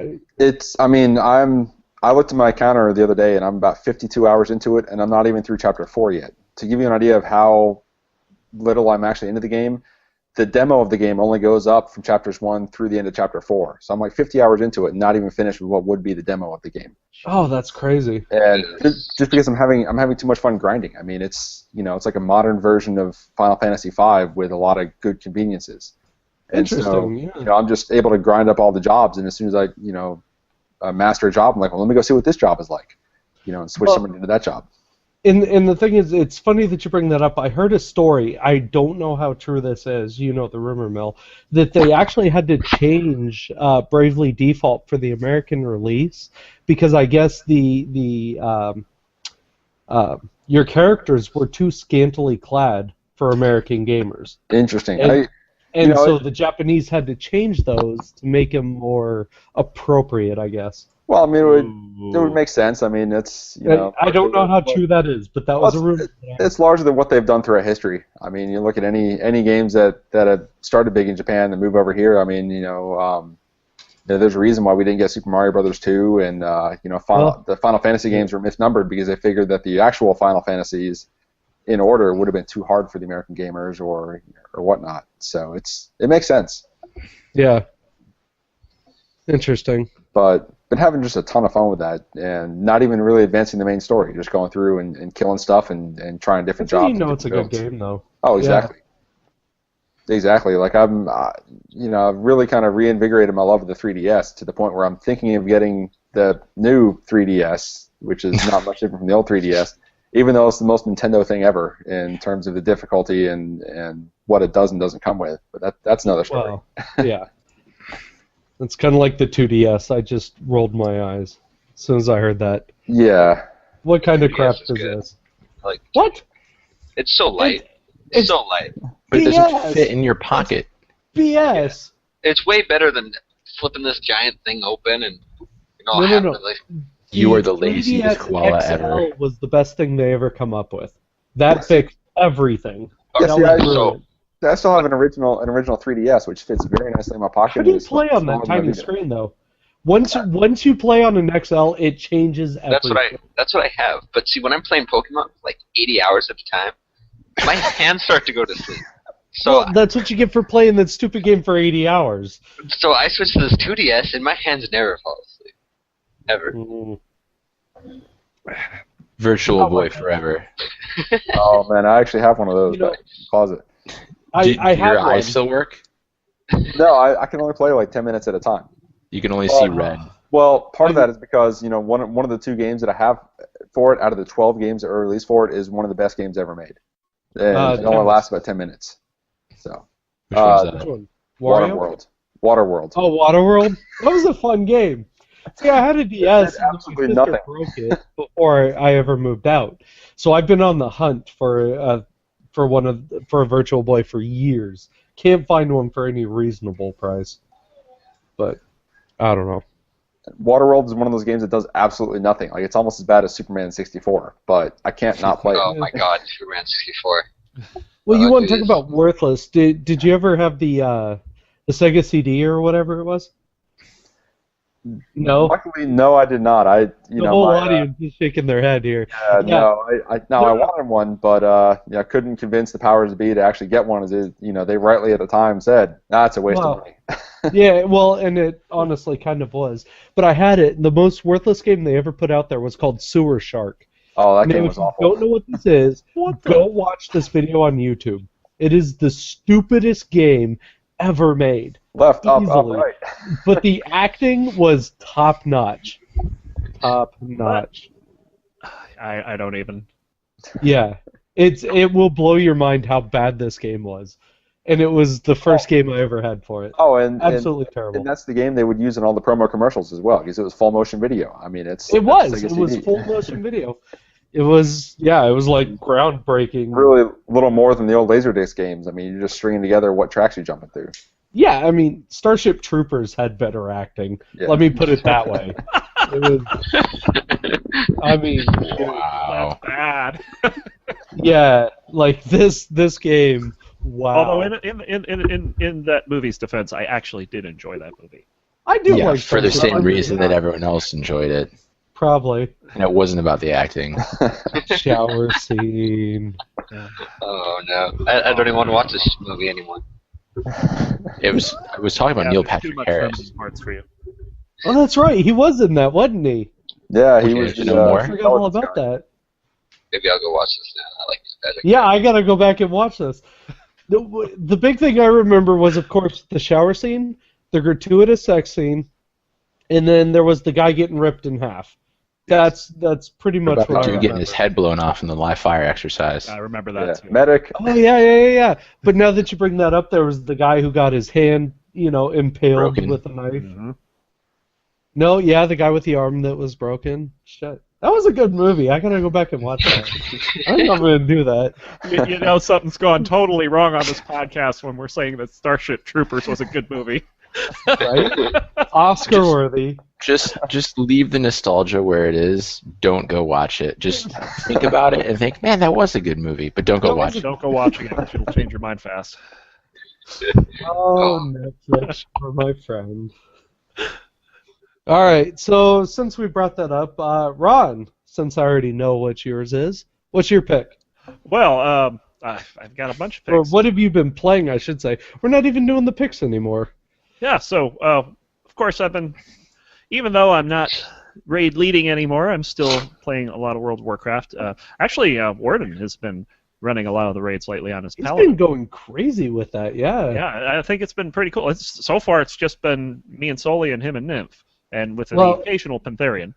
I looked at my counter the other day, and I'm about 52 hours into it, and I'm not even through Chapter 4 yet. To give you an idea of how little I'm actually into the game, the demo of the game only goes up from Chapters 1 through the end of Chapter 4. So I'm like 50 hours into it, and not even finished with what would be the demo of the game. Oh, that's crazy. And just because I'm having too much fun grinding. I mean, it's like a modern version of Final Fantasy V with a lot of good conveniences. And Interesting. so, I'm just able to grind up all the jobs, and as soon as I master a job, I'm like, well, let me go see what this job is like, and switch someone into that job. And the thing is, it's funny that you bring that up. I heard a story. I don't know how true this is. The rumor mill, that they actually had to change Bravely Default for the American release because I guess your characters were too scantily clad for American gamers. Interesting. So the Japanese had to change those to make them more appropriate, I guess. Well, I mean, it would make sense. I mean, it's I don't know how true that is, but that was a rumor. It's larger than what they've done throughout history. I mean, you look at any games that have started big in Japan and move over here. I mean, there's a reason why we didn't get Super Mario Brothers 2, and the Final Fantasy games were misnumbered because they figured that the actual Final Fantasies in order would have been too hard for the American gamers or whatnot. So it makes sense. Yeah. Interesting. But been having just a ton of fun with that, and not even really advancing the main story, just going through and killing stuff and trying different jobs. It's a good game, though. Oh, exactly. Exactly. Like I'm, I've really kind of reinvigorated my love of the 3DS to the point where I'm thinking of getting the new 3DS, which is not much different from the old 3DS, even though it's the most Nintendo thing ever in terms of the difficulty and what it does and doesn't come with. But that's another story. Well, yeah. It's kind of like the 2DS. I just rolled my eyes as soon as I heard that. Yeah. What kind of 2DS crap is is good. this? Like, What? it's so light. It's It's so light. But it BS. doesn't fit in your pocket. BS. It's way better than flipping this giant thing open and No. having to, like, You are the 3DS laziest koala XL ever. was the best thing they ever come up with. That fixed everything. Yeah, That see, was I- brilliant. I still have an original 3DS, which fits very nicely in my pocket. How do you It's play on small that as my tiny Vita. screen, though? Once you play on an XL, it changes everything. that's what I have. But see, when I'm playing Pokemon, like 80 hours at a time, my hands start to go to sleep. So Well, that's what you get for playing that stupid game for 80 hours. so I switched to this 2DS, and my hands never fall asleep, ever. Mm. Virtual Boy forever. Oh man, I actually have one of those You know, back in the closet. I Do have your one. eyes still work? No, I can only play like 10 minutes at a time. You can only see red. Well, part of that is because one of the 2 games that I have for it out of the 12 games that were released for it is one of the best games ever made. And it only lasts about 10 minutes. So Which one's Which that? one? Wario? Waterworld. Oh, Waterworld? That was a fun game. See, I had a DS did and absolutely my sister nothing. broke it before I ever moved out. So I've been on the hunt for a Virtual Boy for years. Can't find one for any reasonable price. But I don't know. Waterworld is one of those games that does absolutely nothing. Like it's almost as bad as Superman 64, but I can't not play it. Oh my God, Superman 64. Well, you Oh, want to it talk is. about worthless? Did you ever have the Sega CD or whatever it was? No. Luckily, no, I did not. The whole my, audience is shaking their head here. Yeah, no, I wanted one, but I couldn't convince the powers that be to actually get one. As they rightly at the time said, it's a waste of money. Yeah, well, and it honestly kind of was. But I had it. The most worthless game they ever put out there was called Sewer Shark. Oh, that Now, game if was you awful. don't know what this is, go watch this video on YouTube. It is the stupidest game ever made. Left, up, Easily. right. But the acting was top notch. Top notch. I don't even. Yeah. It will blow your mind how bad this game was. And it was the first game I ever had for it. Oh, and Absolutely terrible. And that's the game they would use in all the promo commercials as well, because it was full motion video. I mean, It was. Sega It was CD. full motion video. It was like groundbreaking. Really, a little more than the old Laserdisc games. I mean, you're just stringing together what tracks you're jumping through. Yeah, I mean, Starship Troopers had better acting. Yeah. Let me put it that way. It was, I mean, Wow. That's bad. yeah, like this game. Wow. Although in that movie's defense, I actually did enjoy that movie. I do Yeah, like for the Starship same Troopers. reason that everyone else enjoyed it. Probably. And it wasn't about the acting. Shower scene. Oh no, I don't even want to watch this movie anymore. I was talking about Yeah, Neil there's too Patrick much Harris. feminine parts for you. Oh, that's right. He was in that, wasn't he? Yeah, he Okay, was. you know more? I forgot all about that. Maybe I'll go watch this now. I like this better. Yeah, I gotta go back and watch this. The big thing I remember was, of course, the shower scene, the gratuitous sex scene, and then there was the guy getting ripped in half. That's pretty much About the what I dude getting remember. his head blown off in the live fire exercise. I remember Yeah. that too. Medic. Oh yeah. But now that you bring that up, there was the guy who got his hand, impaled Broken. with a knife. Mm-hmm. No, yeah, the guy with the arm that was broken. Shit. That was a good movie. I gotta go back and watch that. I think I'm gonna do that. You know something's gone totally wrong on this podcast when we're saying that Starship Troopers was a good movie. Right? Oscar worthy. Just leave the nostalgia where it is. Don't go watch it. Just think about it and think, man, that was a good movie, but don't go watch it. Don't go watching it. It'll change your mind fast. Oh, Netflix for my friend. All right, so since we brought that up, Ron, since I already know what yours is, what's your pick? Well, I've got a bunch of Or picks. what have you been playing, I should say. We're not even doing the picks anymore. Yeah, so, of course, even though I'm not raid leading anymore, I'm still playing a lot of World of Warcraft. Actually, Warden has been running a lot of the raids lately on his He's paladin. been going crazy with that, yeah. Yeah, I think it's been pretty cool. So far, it's just been me and Soli and him and Nymph, and with the occasional Pentharian.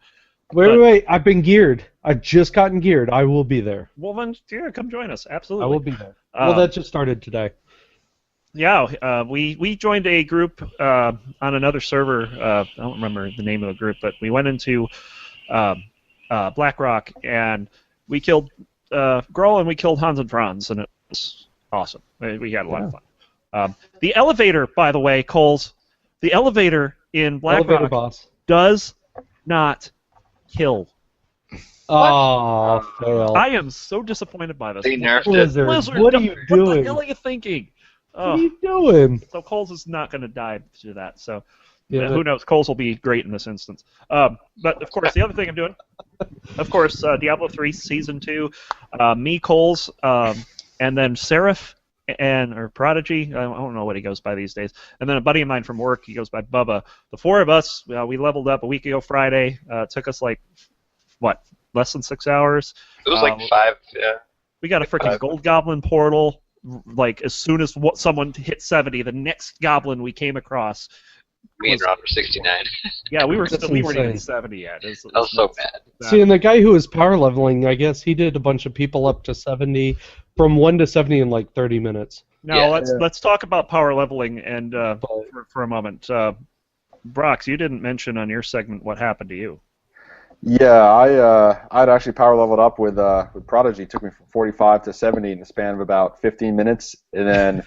Wait, I've been geared. I've just gotten geared. I will be there. Well, then, yeah, come join us. Absolutely. I will be there. Well, that just started today. Yeah, we joined a group on another server. I don't remember the name of the group, but we went into Blackrock, and we killed Grohl, and we killed Hans and Franz, and it was awesome. We had a lot of fun. The elevator, by the way, Coles, the elevator in Blackrock does not kill. Oh, fail. I am so disappointed by this. They nerfed Blizzard, Blizzard, what are you doing? What the hell are you thinking? What are you doing? So Coles is not going to die to that. So Yeah, who knows? Coles will be great in this instance. But of course, the other thing I'm doing, of course, Diablo 3 Season 2, me, Coles, and then Seraph or Prodigy. I don't know what he goes by these days. And then a buddy of mine from work, he goes by Bubba. The four of us, we leveled up a week ago Friday. It took us less than 6 hours. It was like 5, yeah. We got a freaking Gold Goblin portal. Like, as soon as someone hit 70, the next goblin we came across. Me and Ron were 69. Yeah, we weren't even insane. 70 yet. I was so mad. See, and the guy who was power leveling, I guess he did a bunch of people up to 70, from 1 to 70 in like 30 minutes. Now let's talk about power leveling and for a moment. Brox, you didn't mention on your segment what happened to you. Yeah, I'd actually power leveled up with Prodigy. It took me from 45 to 70 in the span of about 15 minutes, and then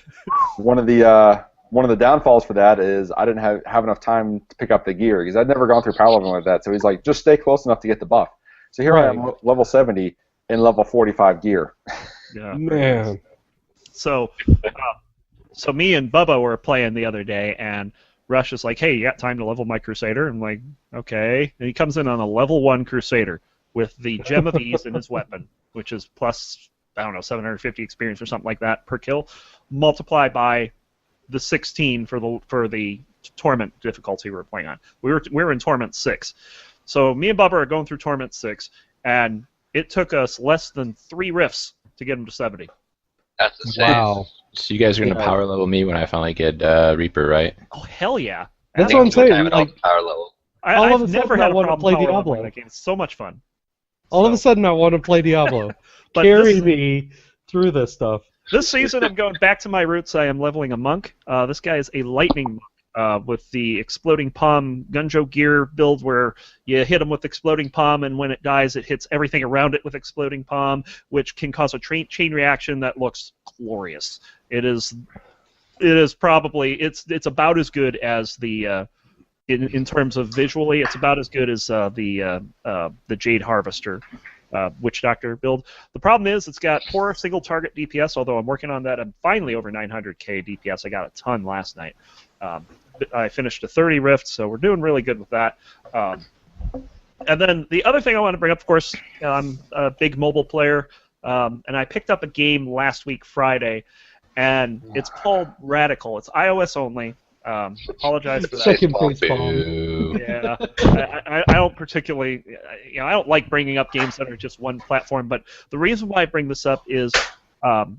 one of the downfalls for that is I didn't have enough time to pick up the gear because I'd never gone through power leveling like that. So he's like, just stay close enough to get the buff. So here I am, level 70 in level 45 gear. Yeah, man. So me and Bubba were playing the other day, and Rush is like, hey, you got time to level my Crusader? I'm like, okay. And he comes in on a level 1 Crusader with the Gem of Ease in his weapon, which is plus, I don't know, 750 experience or something like that per kill, multiplied by the 16 for the Torment difficulty we were playing on. We were in Torment 6. So me and Bubba are going through Torment 6, and it took us less than 3 rifts to get him to 70. That's insane. Wow. So you guys are going to power level me when I finally get Reaper, right? Oh, hell yeah. That's what I'm saying. Like, power level. I've never had a want to problem play power Diablo. leveling that game. It's so much fun. All of a sudden, I want to play Diablo. But Carry me through this stuff. This season, I'm going back to my roots. I am leveling a monk. This guy is a lightning monk with the exploding palm Gunjo gear build, where you hit him with exploding palm, and when it dies, it hits everything around it with exploding palm, which can cause a chain reaction that looks glorious. It is probably it's about as good as the in terms of visually, it's about as good as the Jade Harvester. Witch Doctor build. The problem is it's got poor single target DPS, although I'm working on that. I'm finally over 900k DPS. I got a ton last night. I finished a 30 rift, so we're doing really good with that. And then the other thing I want to bring up, of course, I'm a big mobile player, and I picked up a game last week, Friday, and it's called Radical. It's iOS only. Apologize for that. Second place bomb. Yeah, I don't particularly, I don't like bringing up games that are just one platform. But the reason why I bring this up is, on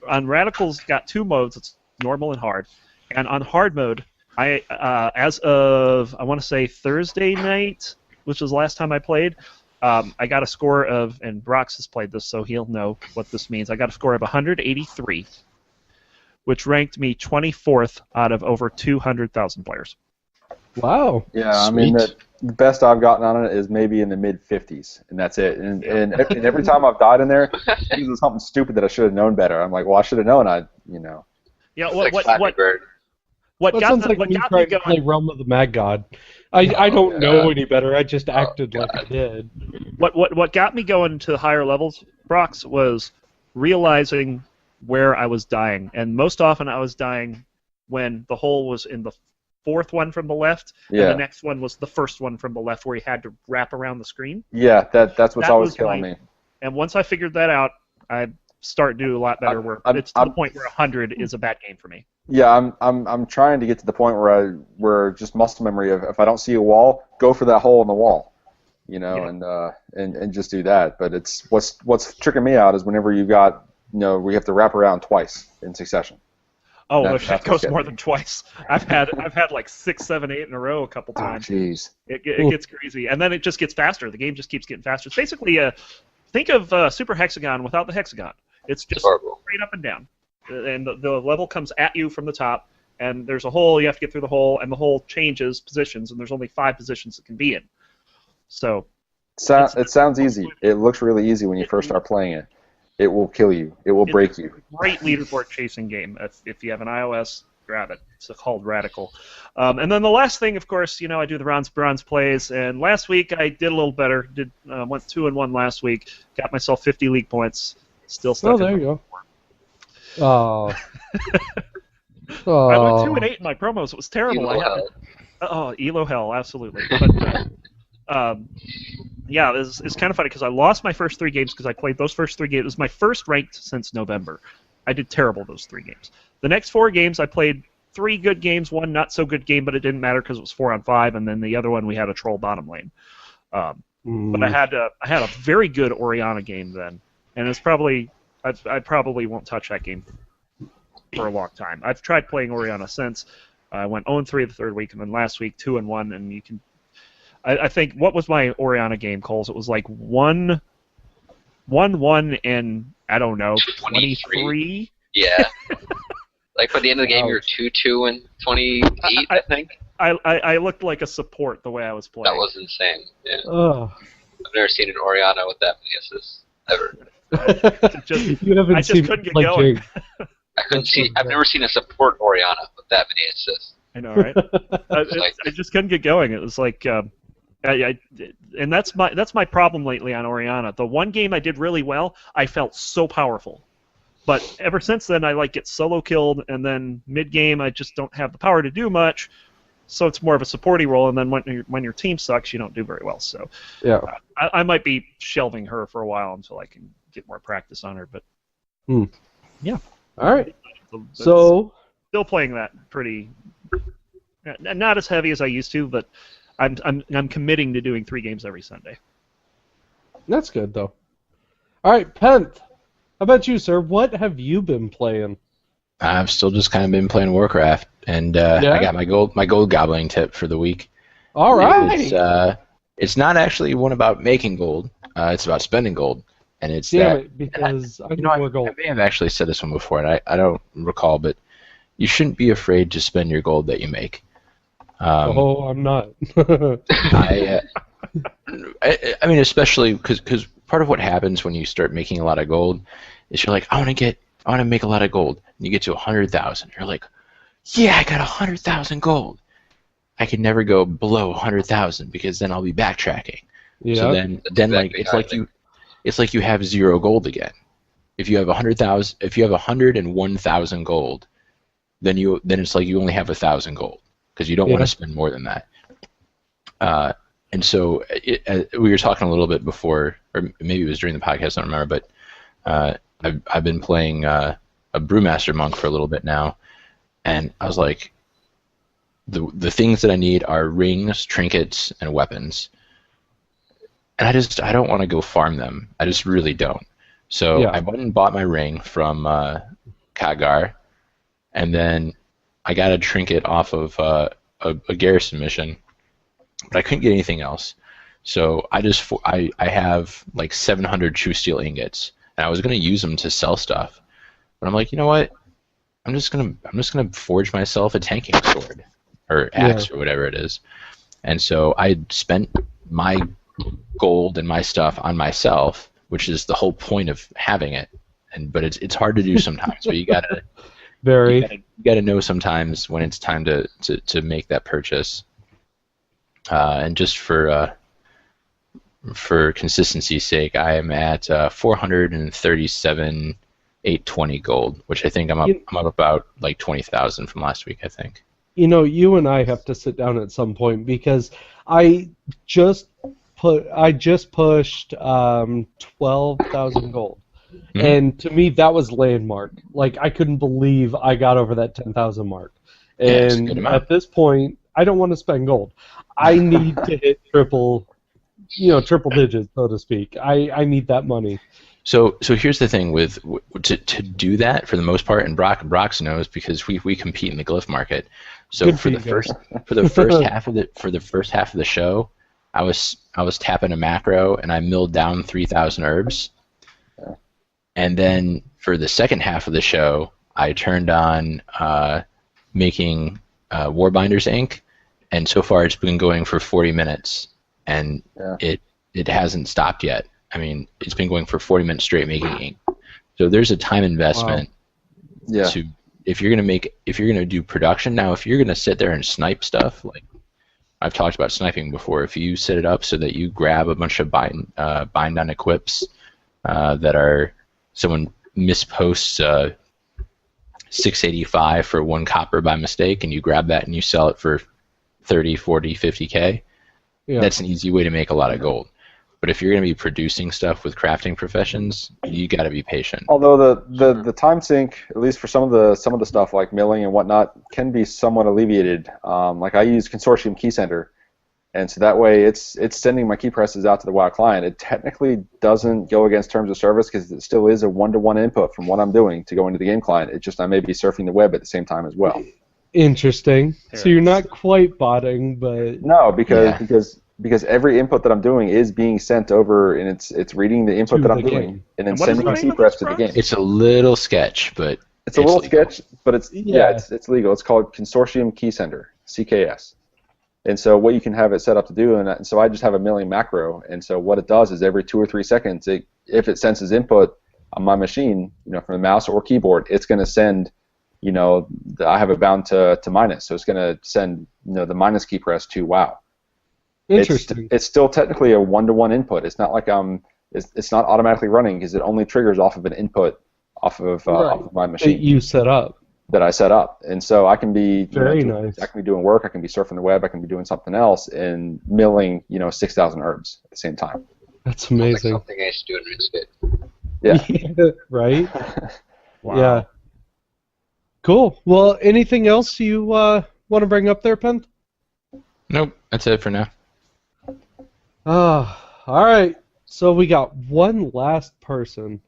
Radical's got 2 modes. It's normal and hard. And on hard mode, as of I want to say Thursday night, which was the last time I played, I got a score of, and Brox has played this, so he'll know what this means. I got a score of 183. Which ranked me 24th out of over 200,000 players. Wow. Yeah, Sweet. I mean, the best I've gotten on it is maybe in the mid-50s, and that's it. And every time I've died in there, it was something stupid that I should have known better. I'm like, well, I should have known. Yeah, What got sounds like me me trying to play going? Realm of the Mad God. I don't know any better. I just acted like I did. What got me going to the higher levels, Brox, was realizing where I was dying, and most often I was dying when the hole was in the 4th one from the left, and the next one was the 1st one from the left, where you had to wrap around the screen. Yeah, that's what's always killing me. And once I figured that out, I start to do a lot better work. It's to the point where 100 is a bad game for me. Yeah, I'm trying to get to the point where just muscle memory of if I don't see a wall, go for that hole in the wall, and just do that. But it's what's tricking me out is whenever you've got we have to wrap around twice in succession. Oh, That's it goes what's more getting than twice. I've had like 6, 7, 8 in a row a couple Oh, times. jeez. It gets crazy, and then it just gets faster. The game just keeps getting faster. It's basically think of Super Hexagon without the hexagon. It's just straight up and down, and the level comes at you from the top, and there's a hole. You have to get through the hole, and the hole changes positions, and there's only 5 positions it can be in. So it sounds easy. It looks really easy when you first start playing it. It will kill you. It will break you. Great leaderboard chasing game. If you have an iOS, grab it. It's called Radical. And then the last thing, of course, I do the bronze plays. And last week I did a little better. Went 2-1 last week. Got myself 50 league points. Still stuck. Oh, there you go. Oh. I went 2-8 in my promos. It was terrible. Elo hell, absolutely. But yeah, it's kind of funny because I lost my first 3 games because I played those first 3 games. It was my first ranked since November. I did terrible those 3 games. The next 4 games, I played 3 good games, 1 not so good game, but it didn't matter because it was 4-on-5, and then the other one we had a troll bottom lane. But I had a very good Oriana game then, and it's probably I probably won't touch that game for a long time. I've tried playing Oriana since. I went 0-3 the 3rd week, and then last week 2-1, and you can. I think, what was my Oriana game, Coles? It was like 1-1 and, I don't know, 23? Yeah. Like, by the end of the game, you were 2-2 and 28, I think? I looked like a support the way I was playing. That was insane, yeah. Oh. I've never seen an Oriana with that many assists, ever. I just couldn't get going. I've never seen a support Oriana with that many assists. I know, right? I just couldn't get going. It was like... and that's my problem lately on Oriana. The one game I did really well, I felt so powerful. But ever since then, I get solo killed, and then mid game I just don't have the power to do much. So it's more of a supporty role, and then when your team sucks, you don't do very well. So yeah, I might be shelving her for a while until I can get more practice on her. But yeah, all right. So still playing that pretty, not as heavy as I used to, but. I'm committing to doing 3 games every Sunday. That's good, though. All right, Penth. How about you, sir? What have you been playing? I've still just kind of been playing Warcraft, and I got my gold gobbling tip for the week. All right. It's not actually one about making gold. It's about spending gold, and it's because I need more gold. I may have actually said this one before, and I don't recall, but you shouldn't be afraid to spend your gold that you make. I'm not. I mean, especially because part of what happens when you start making a lot of gold is you're like, I want to make a lot of gold. And you get to 100,000. You're like, yeah, I got 100,000 gold. I can never go below 100,000 because then I'll be backtracking. Yeah. So then it's like you have 0 gold again. If you have 100,000, if you have 101,000 gold, then it's like you only have 1,000 gold. Because you don't want to spend more than that. And so we were talking a little bit before, or maybe it was during the podcast, I don't remember, but I've been playing a Brewmaster Monk for a little bit now, and I was like, the things that I need are rings, trinkets, and weapons. And I don't want to go farm them. I just really don't. So I went and bought my ring from Khadgar, and then I got a trinket off of a garrison mission, but I couldn't get anything else. So I have like 700 true steel ingots, and I was gonna use them to sell stuff, but I'm like, you know what? I'm just gonna forge myself a tanking sword or axe or whatever it is. And so I spent my gold and my stuff on myself, which is the whole point of having it. But it's hard to do sometimes. But you gotta. You got to know sometimes when it's time to make that purchase. And just for consistency's sake, I am at 437,820 gold, which I think I'm up about like 20,000 from last week, I think. You and I have to sit down at some point because I just pushed 12,000 gold. Mm-hmm. And to me, that was landmark. Like, I couldn't believe I got over that 10,000 mark. And at this point, I don't want to spend gold. I need to hit triple digits, so to speak. I need that money. So here's the thing with to do that for the most part, and Brox knows because we compete in the glyph market. So Good for for the you guys. first half of the show, I was tapping a macro and I milled down 3,000 herbs, and then for the second half of the show, I turned on making Warbinders ink, and so far it's been going for 40 minutes, and it hasn't stopped yet. I mean, it's been going for 40 minutes straight making ink. So there's a time investment to if you're gonna do production. Now, if you're gonna sit there and snipe stuff, like I've talked about sniping before, if you set it up so that you grab a bunch of bind on equips that are someone misposts 685 for 1 copper by mistake, and you grab that and you sell it for 30, 40, 50K, that's an easy way to make a lot of gold. But if you're going to be producing stuff with crafting professions, you got to be patient. Although the time sink, at least for some of the stuff like milling and whatnot, can be somewhat alleviated. Like I use Consortium Key Center, and so that way it's sending my key presses out to the WoW client. It technically doesn't go against terms of service because it still is a one-to-one input from what I'm doing to go into the game client. It's just I may be surfing the web at the same time as well. Interesting. So you're not quite botting, but no, because every input that I'm doing is being sent over, and it's reading the input that I'm doing, and then sending the key press to the game. It's a little sketch, but it's a little sketch, but it's it's legal. It's called Consortium Key Center, CKS. And so what you can have it set up to do, and so I just have a milling macro, and so what it does is every 2 or 3 seconds, if it senses input on my machine, from the mouse or keyboard, it's going to send, I have it bound to minus, so it's going to send, the minus key press to WoW. Interesting. It's still technically a one-to-one input. It's not like it's not automatically running because it only triggers off of an input off of my machine. That you set up. That I set up, and so I can be nice. I can be doing work, I can be surfing the web, I can be doing something else, and milling 6,000 herbs at the same time. That's amazing. Like something I used to do in RuneScape. Yeah. Right. Wow. Yeah. Cool. Well, anything else you want to bring up there, Pen? Nope, that's it for now. All right. So we got one last person.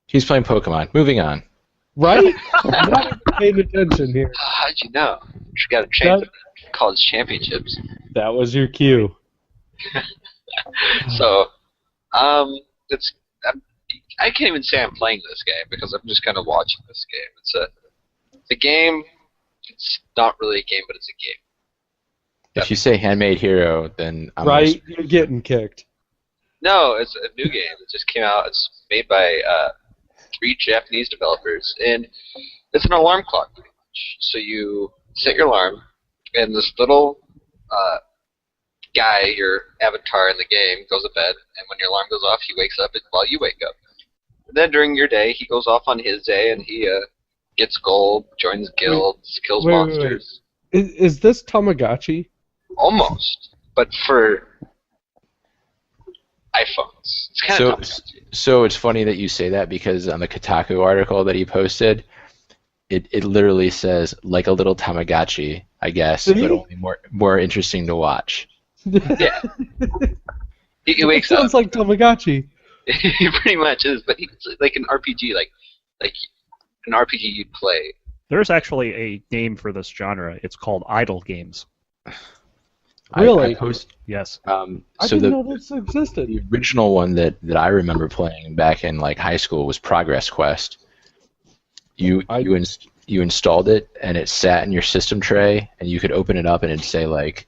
He's playing Pokemon. Moving on. Right? I'm not even paying attention here. How'd you know? You got to train for the college championships. That was your cue. So, I can't even say I'm playing this game because I'm just kind of watching this game. It's a game. It's not really a game, but it's a game. If you say Handmade Hero, then I'm right, you're getting kicked. No, it's a new game. It just came out. It's made by 3 Japanese developers, and it's an alarm clock pretty much. So you set your alarm, and this little guy, your avatar in the game, goes to bed, and when your alarm goes off, he wakes up while you wake up. And then during your day, he goes off on his day, and he gets gold, joins guilds, kills monsters. Wait. Is this Tamagotchi? Almost, but for iPhones. It's kind of so it's funny that you say that because on the Kotaku article that he posted, it literally says like a little Tamagotchi, I guess, but only more interesting to watch. Yeah. He wakes up. Sounds like Tamagotchi. He pretty much is, but he's like an RPG, like an RPG you'd play. There's actually a name for this genre. It's called idle games. Really? Yes. I didn't know this existed. The original one that I remember playing back in like high school was Progress Quest. You installed it and it sat in your system tray, and you could open it up and it'd say like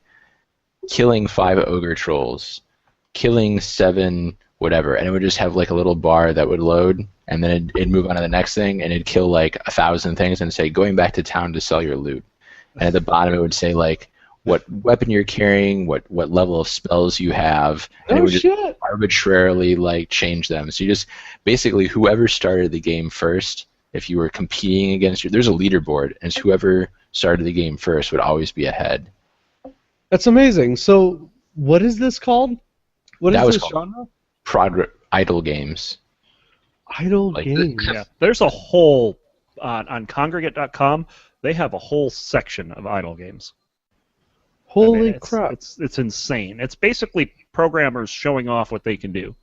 killing 5 ogre trolls, killing 7 whatever, and it would just have like a little bar that would load, and then it'd move on to the next thing, and it'd kill like 1,000 things and say going back to town to sell your loot. And at the bottom it would say like what weapon you're carrying, what level of spells you have, and it would just arbitrarily like change them. So you just basically whoever started the game first, if you were competing against there's a leaderboard, and it's whoever started the game first would always be ahead. That's amazing. So what is this called? What is this genre? Idle games. Idle games. Yeah. There's a whole on Congregate.com. They have a whole section of idle games. Holy crap! It's insane. It's basically programmers showing off what they can do.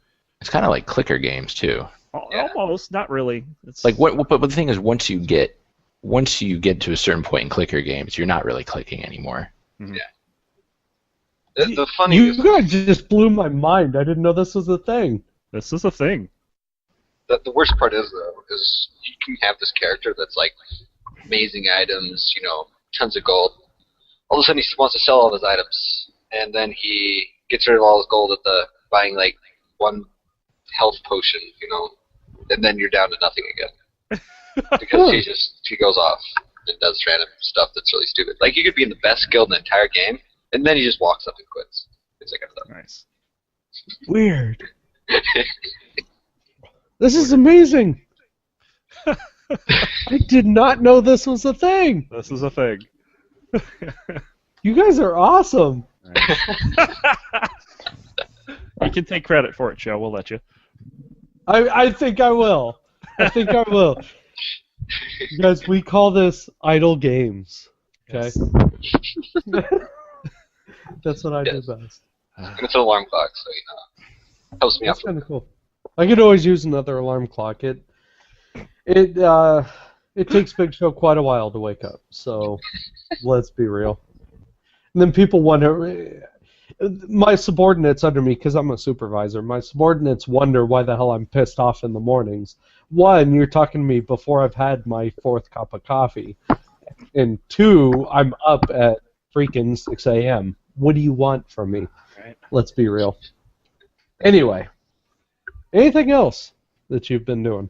It's kind of like clicker games too. Almost, not really. It's Like but the thing is, once you get to a certain point in clicker games, you're not really clicking anymore. Mhm. Yeah. The funny You guys just blew my mind. I didn't know this was a thing. This is a thing. the worst part is though is you can have this character that's like amazing items, you know, tons of gold. All of a sudden he wants to sell all his items, and then he gets rid of all his gold at the buying like one health potion, you know, and then you're down to nothing again because he goes off and does random stuff that's really stupid. Like you could be in the best guild in the entire game, and then he just walks up and quits. It's like Nice. Weird. This is amazing. I did not know this was a thing. This is a thing. You guys are awesome. You can take credit for it, Joe. We'll let you. I think I will. I think I will. Guys, we call this idle games. Okay? That's what I do best. and it's an alarm clock, so you know, helps me out. That's kind of cool. I could always use another alarm clock. It takes Big Show quite a while to wake up, so let's be real. And then people wonder, my subordinates under me, because I'm a supervisor, my subordinates wonder why the hell I'm pissed off in the mornings. One, you're talking to me before I've had my 4th cup of coffee. And 2, I'm up at freaking 6 a.m. What do you want from me? Right. Let's be real. Anyway, anything else that you've been doing?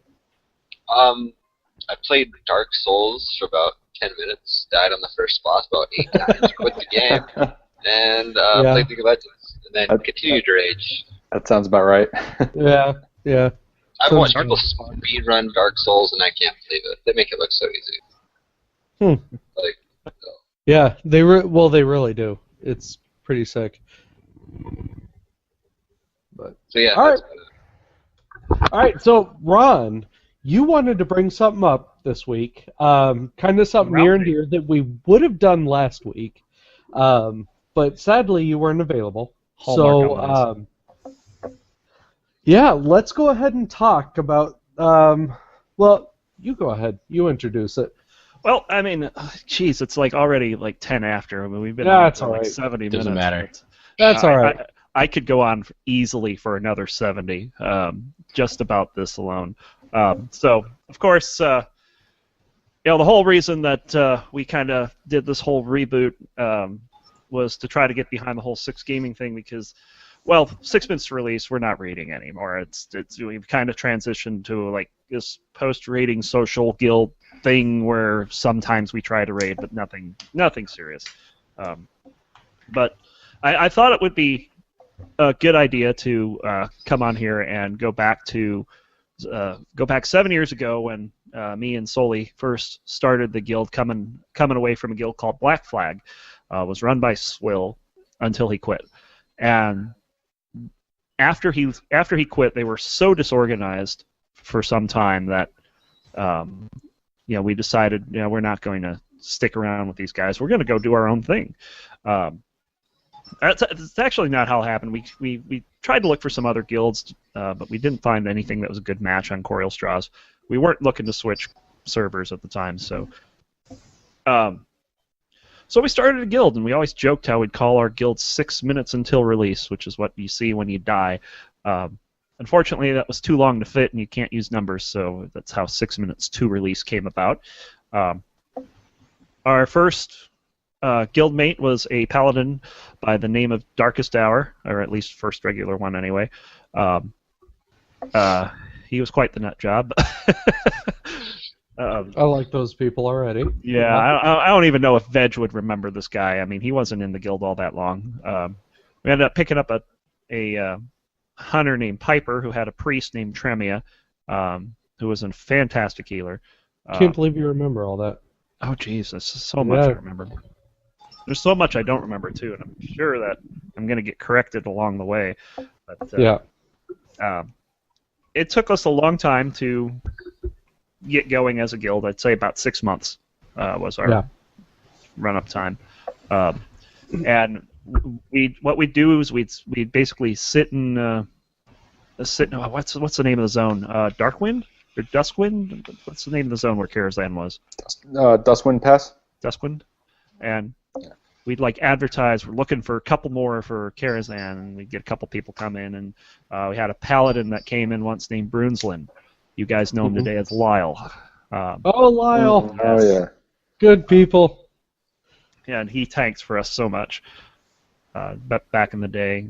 I played Dark Souls for about 10 minutes, died on the first boss about 8 times, quit the game, and played League of Legends, and then continued to rage. That sounds about right. Yeah. I've watched people speedrun Dark Souls, and I can't believe it. They make it look so easy. Like, so. Yeah, they really do. It's pretty sick. But So yeah. All right. That's all right, so Ron, you wanted to bring something up this week, kind of something near and dear that we would have done last week, but sadly you weren't available. Hallmark Yeah, let's go ahead and talk about. Well, you go ahead. You introduce it. Well, I mean, geez, it's like already like 10 after. I mean, we've been Yeah, on it's for all like right. 70 Doesn't minutes. matter. That's all right. I could go on easily for another 70, just about this alone. So, of course, the whole reason that we kind of did this whole reboot was to try to get behind the whole 6 gaming thing because, well, 6 minutes release, we're not raiding anymore. It's we've kind of transitioned to like this post-raiding social guild thing where sometimes we try to raid, but nothing serious. But I thought it would be a good idea to come on here and go back 7 years ago when me and Soli first started the guild, coming away from a guild called Black Flag. Was run by Swill until he quit, and after he quit, they were so disorganized for some time that we decided we're not going to stick around with these guys. We're going to go do our own thing. That's actually not how it happened. We tried to look for some other guilds, but we didn't find anything that was a good match on Coriel Straws. We weren't looking to switch servers at the time, so we started a guild, and we always joked how we'd call our guild 6 minutes until release, which is what you see when you die. Unfortunately, that was too long to fit, and you can't use numbers, so that's how 6 minutes to release came about. Our first guildmate was a paladin by the name of Darkest Hour, or at least first regular one anyway. He was quite the nut job. I like those people already. Yeah, I don't even know if Veg would remember this guy. I mean, he wasn't in the guild all that long. We ended up picking up a hunter named Piper who had a priest named Tremia, who was a fantastic healer. Can't believe you remember all that. Oh, jeez, there's so much I remember. There's so much I don't remember, too, and I'm sure that I'm going to get corrected along the way. But, it took us a long time to get going as a guild. I'd say about 6 months was our run-up time. And what we'd do is we'd basically sit in what's the name of the zone? Darkwind or Duskwind? What's the name of the zone where Karazhan was? Dustwind Pass. Duskwind, and we'd like advertise. We're looking for a couple more for Karazhan, and we'd get a couple people come in, and we had a paladin that came in once named Brunslin. You guys know him today as Lyle. Oh, Lyle. Oh yeah. Good people. Yeah, and he tanks for us so much. Back in the day,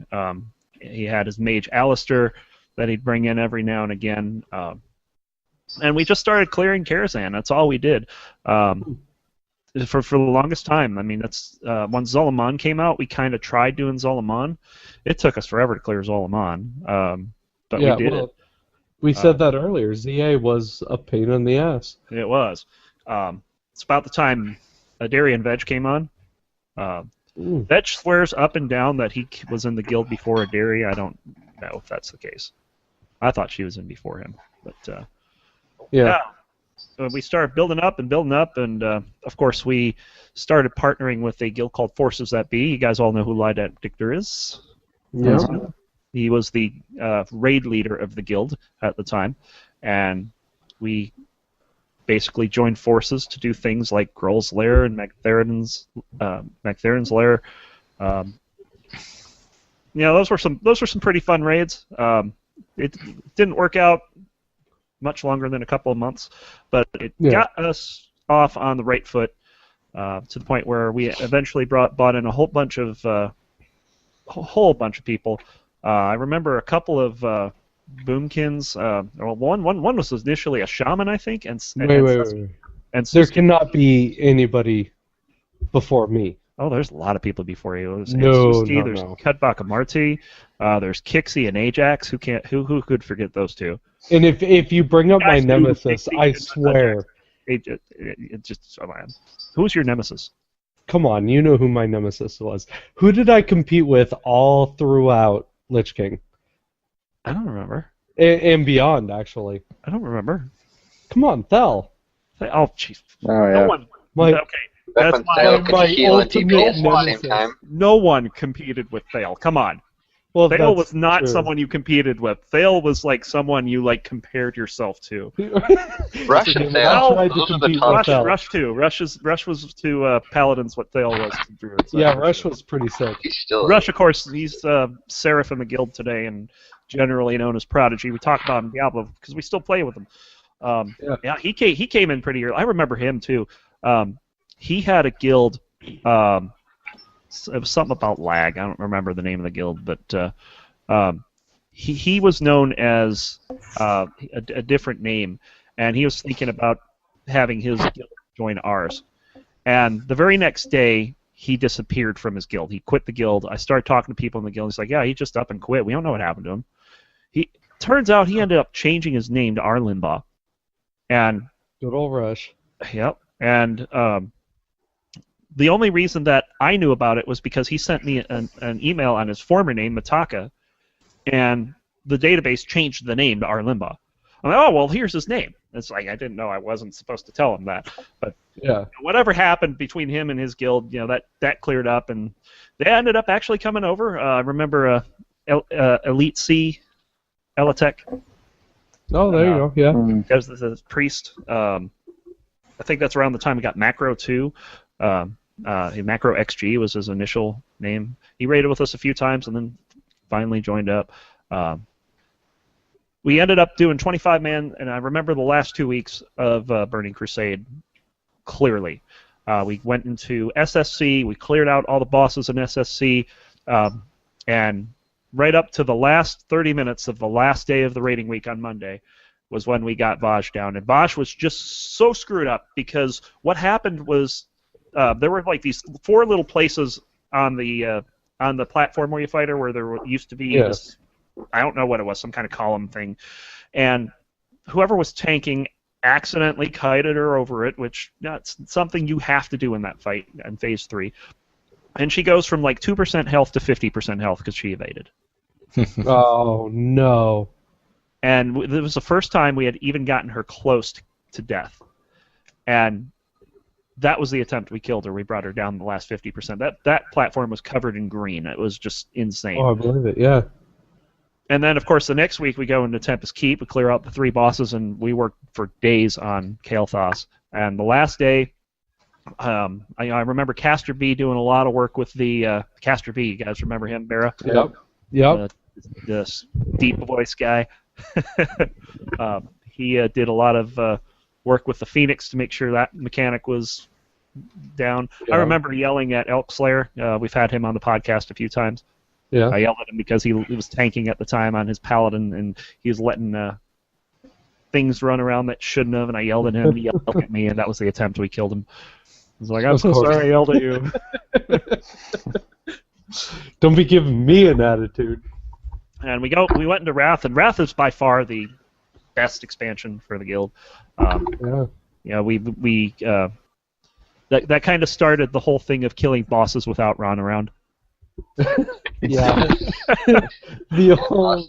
he had his mage Alistair that he'd bring in every now and again, and we just started clearing Karazhan. That's all we did for the longest time. I mean, that's when Zolaman came out, we kind of tried doing Zolaman. It took us forever to clear Zolaman, but we did it. We said that earlier. ZA was a pain in the ass. It was. It's about the time Darian Veg came on. Veg swears up and down that he was in the guild before Adari. I don't know if that's the case. I thought she was in before him, but yeah. So we started building up, and of course we started partnering with a guild called Forces That Be. You guys all know who Lydat Dictor is. Yeah. He was the raid leader of the guild at the time, and we basically joined forces to do things like Grohl's Lair and Mactharin's Lair. Those were some pretty fun raids. It didn't work out much longer than a couple of months, but it got us off on the right foot to the point where we eventually bought in a whole bunch of people. I remember a couple of boomkins. One was initially a shaman, I think, and wait. And there cannot be anybody before me. Oh, there's a lot of people before you. There's no. There's Cudbaka Marty. There's Kixie and Ajax. Who could forget those two? And if you bring up my nemesis, I swear. Who's your nemesis? Come on, you know who my nemesis was. Who did I compete with all throughout Lich King? I don't remember. And beyond, actually. I don't remember. Come on, Thel. Oh, jeez. Oh, yeah. No one. Okay. That's my ultimate No one competed with Thale. Come on. Well, Thale was not true. someone you competed with. Thale was like someone you like compared yourself to. Rush and Thale. Those are the top. Rush was to Paladins what Thale was to Druids. Yeah, Rush was pretty sick. Rush, of course, he's Seraph in the guild today and generally known as Prodigy. We talk about him in Diablo because we still play with him. Yeah, he came in pretty early. I remember him too. He had a guild. It was something about lag. I don't remember the name of the guild, but he was known as a different name, and he was thinking about having his guild join ours. And the very next day, he disappeared from his guild. He quit the guild. I started talking to people in the guild. He's like, "Yeah, he just up and quit. We don't know what happened to him." Turns out he ended up changing his name to Arlimba. And good old Rush. Yep. And the only reason that I knew about it was because he sent me an email on his former name, Mataka, and the database changed the name to Arlimba. I'm like, oh, well, here's his name. It's like, I didn't know. I wasn't supposed to tell him that. But yeah, whatever happened between him and his guild, that cleared up, and they ended up actually coming over. I remember Elite C, Elatek. Oh, there you go, yeah. Because the priest, I think that's around the time we got Macro too. Macro XG was his initial name. He raided with us a few times and then finally joined up. We ended up doing 25-man, and I remember the last 2 weeks of Burning Crusade clearly. We went into SSC, we cleared out all the bosses in SSC, and right up to the last 30 minutes of the last day of the raiding week on Monday was when we got Vaj down. And Vaj was just so screwed up because what happened was there were like these 4 little places on the platform where you fight her where there used to be this, I don't know what it was, some kind of column thing. And whoever was tanking accidentally kited her over it, which that's something you have to do in that fight in Phase 3. And she goes from like 2% health to 50% health because she evaded. Oh, no. And it was the first time we had even gotten her close to death. And that was the attempt. We killed her. We brought her down the last 50%. That platform was covered in green. It was just insane. Oh, I believe it, yeah. And then, of course, the next week we go into Tempest Keep, we clear out the 3 bosses, and we work for days on Kael'thas. And the last day, I remember Castor B doing a lot of work with the Castor B. You guys remember him, Mara? Yep. This deep voice guy. He did a lot of work with the Phoenix to make sure that mechanic was down. Yeah. I remember yelling at Elk Slayer. We've had him on the podcast a few times. Yeah. I yelled at him because he was tanking at the time on his paladin, and he was letting things run around that shouldn't have, and I yelled at him, and he yelled at me, and that was the attempt. We killed him. I was like, I'm so sorry I yelled at you. Don't be giving me an attitude. And we went into Wrath, and Wrath is by far the best expansion for the guild. That kind of started the whole thing of killing bosses without Ron around. Yeah. The whole...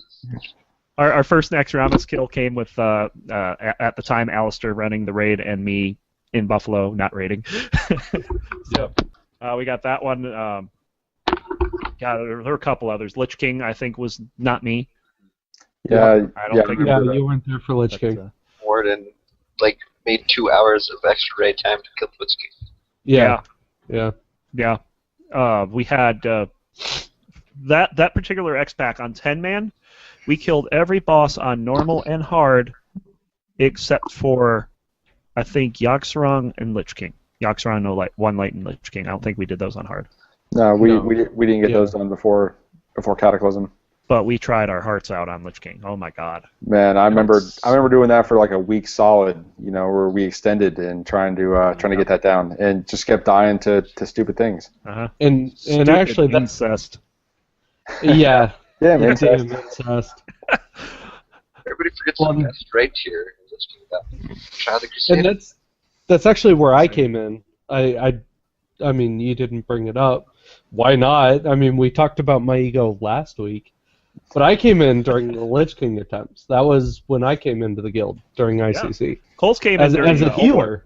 Our first Naxxramas kill came with at the time Alistair running the raid and me in Buffalo not raiding. We got that one. There were a couple others. Lich King, I think, was not me. Yeah, I don't think you weren't there for Lich King. Warden made 2 hours of extra raid time to kill Lich King. Yeah. We had that particular X-Pack on 10-man. We killed every boss on normal and hard, except for, I think, Yogg-Saron and Lich King. Yogg-Saron, no light, 1 light, and Lich King. I don't think we did those on hard. No, we didn't get those done before Cataclysm. But we tried our hearts out on Lich King. Oh my God. Man, I remember doing that for like a week solid. Where we extended and trying to get that down, and just kept dying to stupid things. And Stupid actually, that's incest. Yeah. Yeah, man. Incest. Everybody forgets the best right here. Let's do that. Child of the Crusade. And that's actually where I came in. I mean, you didn't bring it up. Why not? I mean, we talked about my ego last week, but I came in during the Lich King attempts. That was when I came into the guild during ICC. Coles came in as a healer.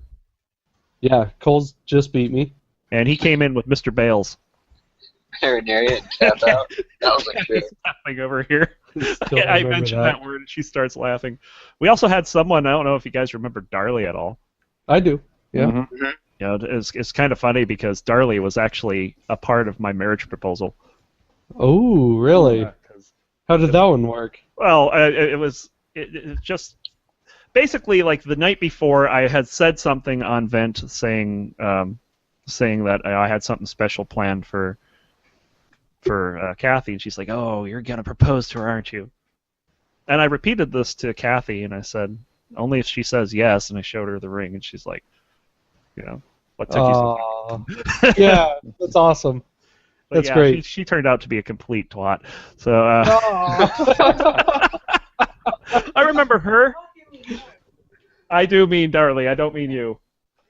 Yeah, Coles just beat me. And he came in with Mr. Bales. Marinarian and tap out. That was like good. He's laughing over here. Still I remember mentioned that word and she starts laughing. We also had someone, I don't know if you guys remember Darley at all. I do, yeah. Mm-hmm. It's kind of funny because Darley was actually a part of my marriage proposal. Oh, really? Yeah, how did that one work? Well, it was just basically like the night before I had said something on Vent saying that I had something special planned for Kathy, and she's like, "Oh, you're gonna propose to her, aren't you?" And I repeated this to Kathy, and I said, "Only if she says yes." And I showed her the ring, and she's like, "What took you so long?" Yeah, that's awesome. But That's great. She turned out to be a complete twat. So I remember her. I do mean Darley. I don't mean you.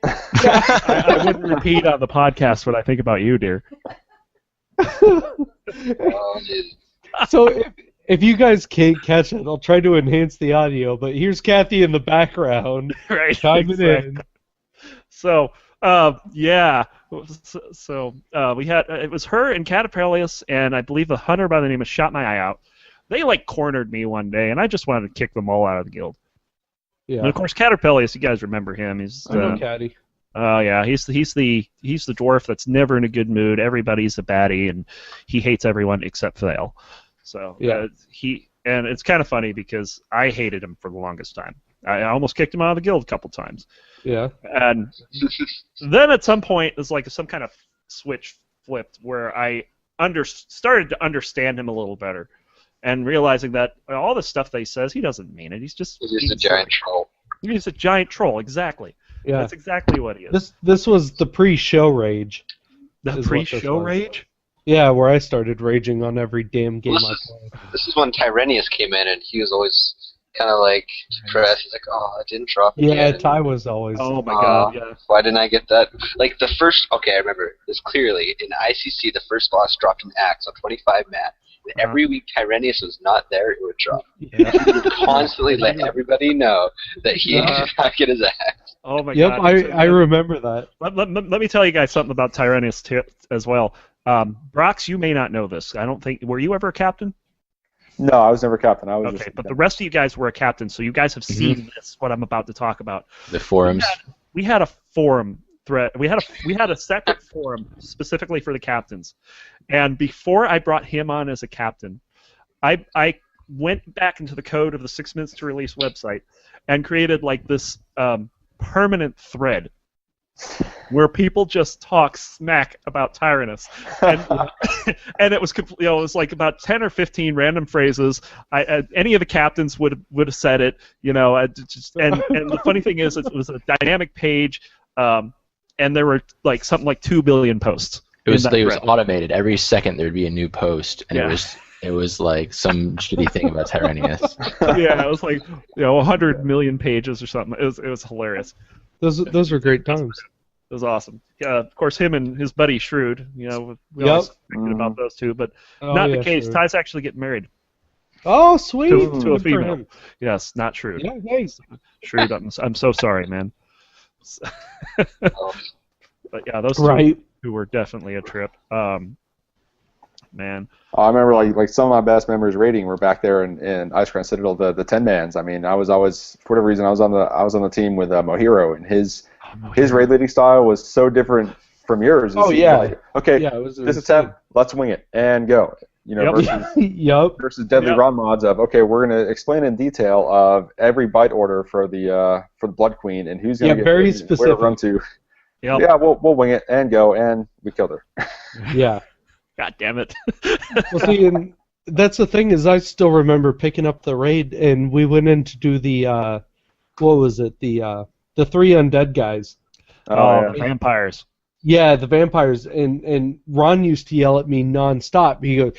I wouldn't repeat on the podcast what I think about you, dear. So if you guys can't catch it, I'll try to enhance the audio. But here's Kathy in the background, right? Chiming in. So yeah. So we had it was her and Catapelius and I believe a hunter by the name of Shot My Eye Out. They cornered me one day, and I just wanted to kick them all out of the guild. Yeah. And of course, Catapelius, you guys remember him? I know Catty. Oh yeah, he's the dwarf that's never in a good mood. Everybody's a baddie, and he hates everyone except Vale. So yeah, and it's kind of funny because I hated him for the longest time. I almost kicked him out of the guild a couple times. Yeah. And then at some point, there's some kind of switch flipped where I started to understand him a little better, and realizing that all the stuff that he says, he doesn't mean it. He's just a giant troll. He's a giant troll, exactly. Yeah. That's exactly what he is. This was the pre-show rage. The pre-show rage? Yeah, where I started raging on every damn game I played. This is when Tyrenius came in, and he was always kind of depressed. He's like, "Oh, I didn't drop again." Yeah, Ty was always. Oh my god! Yeah. Why didn't I get that? The first. Okay, I remember this clearly. In ICC, the first boss dropped an axe on 25 mat. And every week Tyrenius was not there, it would drop. Yeah. He would constantly let everybody know that he did not get his axe. Oh my god! Yep, I remember that. Let me tell you guys something about Tyrenius as well. Brox, you may not know this. I don't think. Were you ever a captain? No, I was never captain. I was Okay, just but the rest of you guys were a captain, so you guys have seen this, what I'm about to talk about. The forums. We had a forum thread. We had a separate forum specifically for the captains. And before I brought him on as a captain, I went back into the code of the 6 Minutes to Release website and created like this permanent thread where people just talk smack about Tyrannus, and and it was it was like about 10 or 15 random phrases. Any of the captains would have said it, and the funny thing is, it was a dynamic page, and there were like something like 2 billion posts. It was automated. Every second there'd be a new post, and it was like some shitty thing about Tyrannus. Yeah, it was like 100 million pages or something. It was hilarious. Those were great times. It was awesome. Yeah, of course, him and his buddy Shrewd. We always thinking about those two, but not the case. Shrewd. Ty's actually getting married. Oh, sweet! To a female. Yes, not Shrewd. Yeah, nice. Shrewd, I'm so sorry, man. But yeah, those two were definitely a trip. Man. I remember like some of my best memories raiding were back there in Ice Crown Citadel, the 10-mans. I mean, I was always, for whatever reason, I was on the team with Mohiro, and his raid leading style was so different from yours. Like, okay, this attempt, let's wing it and go. Versus Deadly Ron mods of, okay, we're going to explain in detail of every bite order for the Blood Queen and who's going to get very specific. Where to run to. Yep. Yeah, we'll wing it and go, and we killed her. Yeah. God damn it. Well, see, and that's the thing is I still remember picking up the raid, and we went in to do the, what was it, the 3 undead guys. The vampires. Yeah, the vampires, and Ron used to yell at me nonstop. He goes,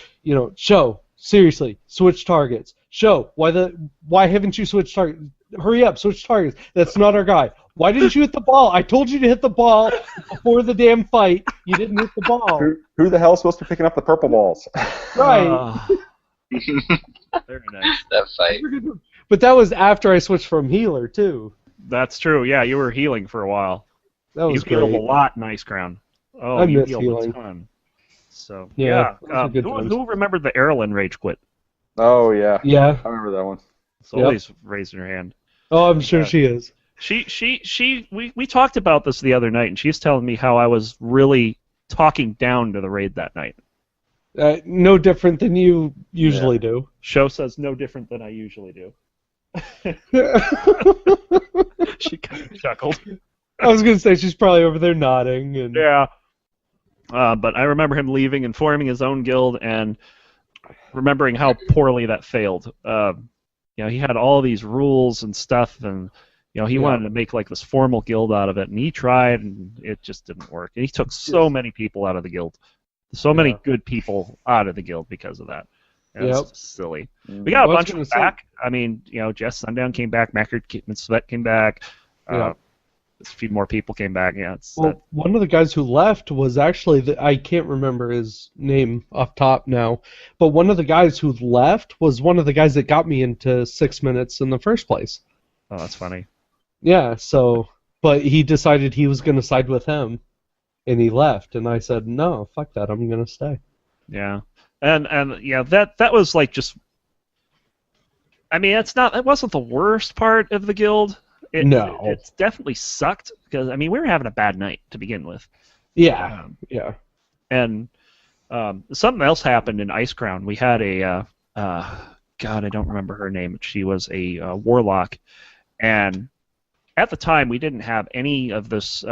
Show, seriously, switch targets. Show, why haven't you switched targets? Hurry up, switch targets. That's not our guy. Why didn't you hit the ball? I told you to hit the ball before the damn fight. You didn't hit the ball. Who the hell is supposed to be picking up the purple balls? Right. Very nice. That fight. But that was after I switched from healer, too. That's true. Yeah, you were healing for a while. That was great. You healed a lot in Ice Crown. Oh, I you miss healed healing. a ton. So, who remembered the Erlen rage quit? Oh, yeah. Yeah. I remember that one. Sully's raising her hand. Oh, I'm sure she is. We talked about this the other night, and she's telling me how I was really talking down to the raid that night. No different than you usually do. Show says no different than I usually do. She kind of chuckled. I was going to say she's probably over there nodding. And... Yeah. But I remember him leaving and forming his own guild, and remembering how poorly that failed. He had all these rules and stuff, and he wanted to make like this formal guild out of it, and he tried, and it just didn't work. And he took so many people out of the guild, so many good people out of the guild because of that. It's silly. We got a bunch of them back. I mean, Jess Sundown came back, Mackard Svet came back. A few more people came back. Yeah. One of the guys who left was actually I can't remember his name off top now, but one of the guys who left was one of the guys that got me into 6 minutes in the first place. Oh, that's funny. Yeah. But he decided he was going to side with him, and he left, and I said, no, fuck that, I'm going to stay. Yeah. And that was like just. I mean, it wasn't the worst part of the guild. It definitely sucked because we were having a bad night to begin with. Yeah. And something else happened in Ice Crown. We had a God, I don't remember her name. She was a warlock, and at the time we didn't have any of this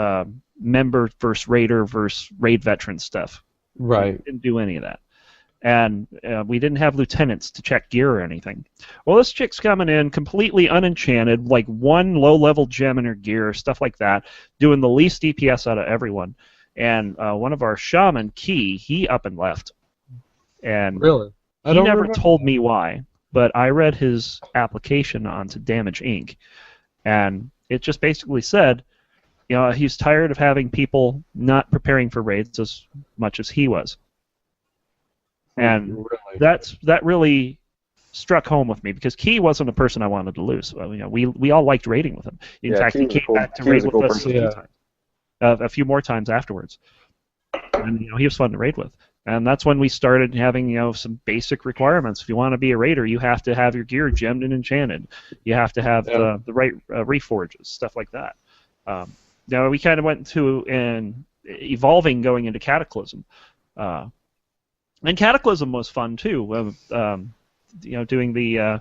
member versus raider versus raid veteran stuff. Right. We didn't do any of that. And we didn't have lieutenants to check gear or anything. Well, this chick's coming in completely unenchanted, like one low-level gem in her gear, stuff like that, doing the least DPS out of everyone. And one of our shaman, Key, he up and left. And really? He never told me why, but I read his application onto Damage Inc., and it just basically said, he's tired of having people not preparing for raids as much as he was. And that really struck home with me because Key wasn't a person I wanted to lose. We all liked raiding with him. In fact, he came back to raid with us a few more times afterwards. And he was fun to raid with. And that's when we started having, some basic requirements. If you want to be a raider, you have to have your gear gemmed and enchanted. You have to have the right reforges, stuff like that. Now we kind of went to an evolving going into Cataclysm, and Cataclysm was fun too. Doing the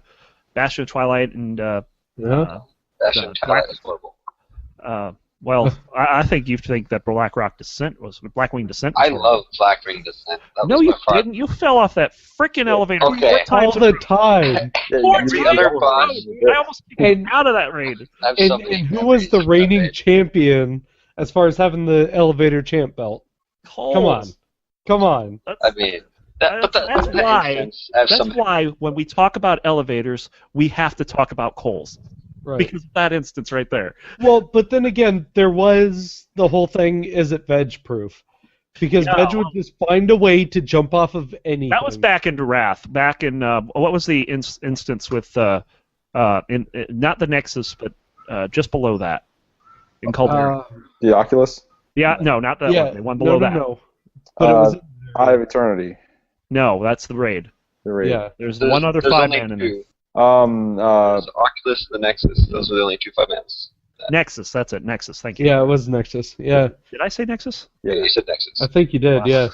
Bastion of Twilight and Bastion of Twilight is horrible. Well, I think you think that Blackwing Descent was I love Blackwing Descent. No, you didn't. You fell off that freaking elevator. Okay. All the time. The other boss. I almost kicked you out of that raid. And who was the reigning champion as far as having the elevator champ belt? Coles. Come on. I mean, that's why. That's why when we talk about elevators, we have to talk about Coles. Right. Because of that instance right there. Well, but then again, there was the whole thing, is it veg proof? Because veg would just find a way to jump off of anything. That was back in Wrath. Back in, what was the instance with, not the Nexus, but just below that? In Colzaratha. The Oculus? Yeah, no, not that one. The one below that. No. But it was Eye of Eternity. No, that's the raid. The raid. Yeah. There's one other 5-man in there. There's Oculus and the Nexus. Those are the only 2 5-mans. Nexus, that's it. Nexus, thank you. Yeah, it was Nexus. Yeah. Did I say Nexus? Yeah, you said Nexus. I think you did, yeah.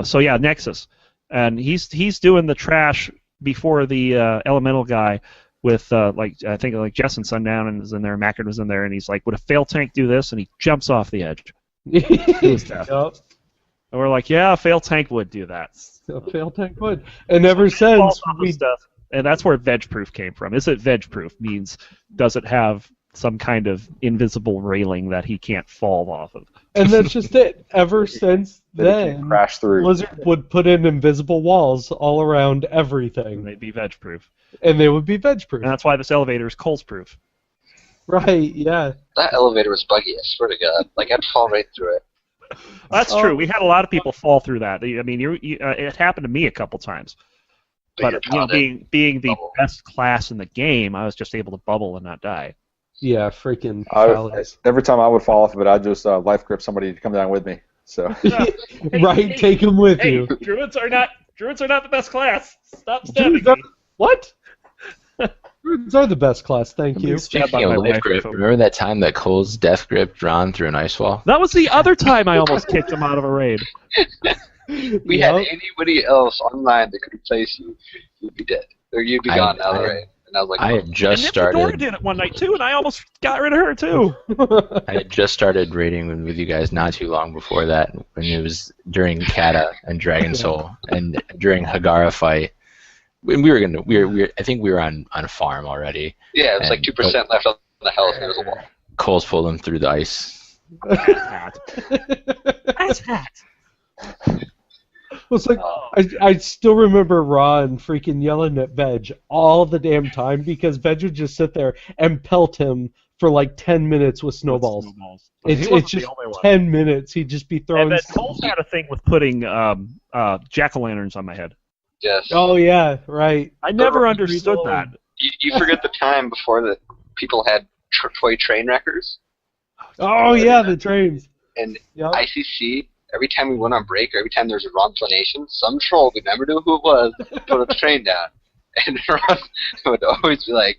So yeah, Nexus. And he's doing the trash before the elemental guy with I think Jess and Sundown is in there, Mackard was in there, and he's like, would a fail tank do this? And he jumps off the edge. Yep. And we're like, yeah, a fail tank would do that. A fail tank would. And ever since and that's where veg proof came from. Is it veg proof? Means does it have some kind of invisible railing that he can't fall off of? And that's just it. Ever since then, crash through. Blizzard would put in invisible walls all around everything. And they'd be veg proof. And they would be veg proof. And that's why this elevator is Coles proof. Right, yeah. That elevator was buggy, I swear to God. Like, I'd fall right through it. That's true. We had a lot of people fall through that. I mean, it happened to me a couple times. But being the best class in the game, I was just able to bubble and not die. Yeah, freaking. Every time I would fall off of it, I'd just life grip somebody to come down with me. So. Right, take him with you. Druids are not the best class. Stop stabbing me. What? Druids are the best class, thank you. Speaking of life grip, remember that time that Cole's death grip drawn through an ice wall? That was the other time I almost kicked him out of a raid. We had anybody else online that could replace you, you'd be dead. Or you'd be gone out of the raid. And I was like, I had just started. Dora did it one night too, and I almost got rid of her too. I had just started raiding with you guys not too long before that, when it was during Kata and Dragon Soul, and during Hagara fight. And I think we were on a farm already. Yeah, it was like 2% left on the health, and there was a wall. Cole's pulled him through the ice. That's hat. It's like I still remember Ron freaking yelling at Veg all the damn time because Veg would just sit there and pelt him for like 10 minutes with snowballs. It's just 10 minutes. He'd just be throwing. And then Cole's had a thing with putting jack-o'-lanterns on my head. Yes. Oh yeah, right. I never understood that. You forget the time before that people had toy train wreckers. Oh yeah, the trains. And ICC, every time we went on break, or every time there was a ronclination, some troll, we never knew who it was, put a train down. And Ron would always be like,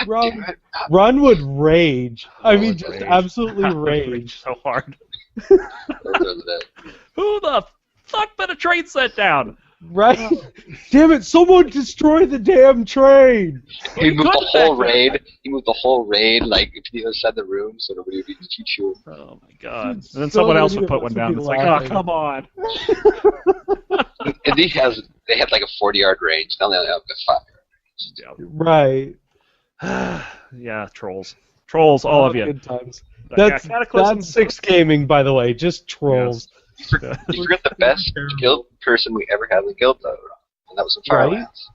God damn it. Ron would rage. I mean, just absolutely rage. So hard. Who the fuck put a train set down? Right? Damn it, someone destroy the damn train! He moved the whole raid. He moved the whole raid, like, to the other side of the room, so nobody would be teach you. Oh my god. And then someone else would put one down. It's like, oh, come on. And they had like a 40-yard range. Now they only have a 5-yard range. Right. Yeah, trolls. Trolls, all of you. Good times. That's 6 gaming, by the way. Just trolls. Yes. You forget the best guild person we ever had in the guild, though, and that was in Firelands.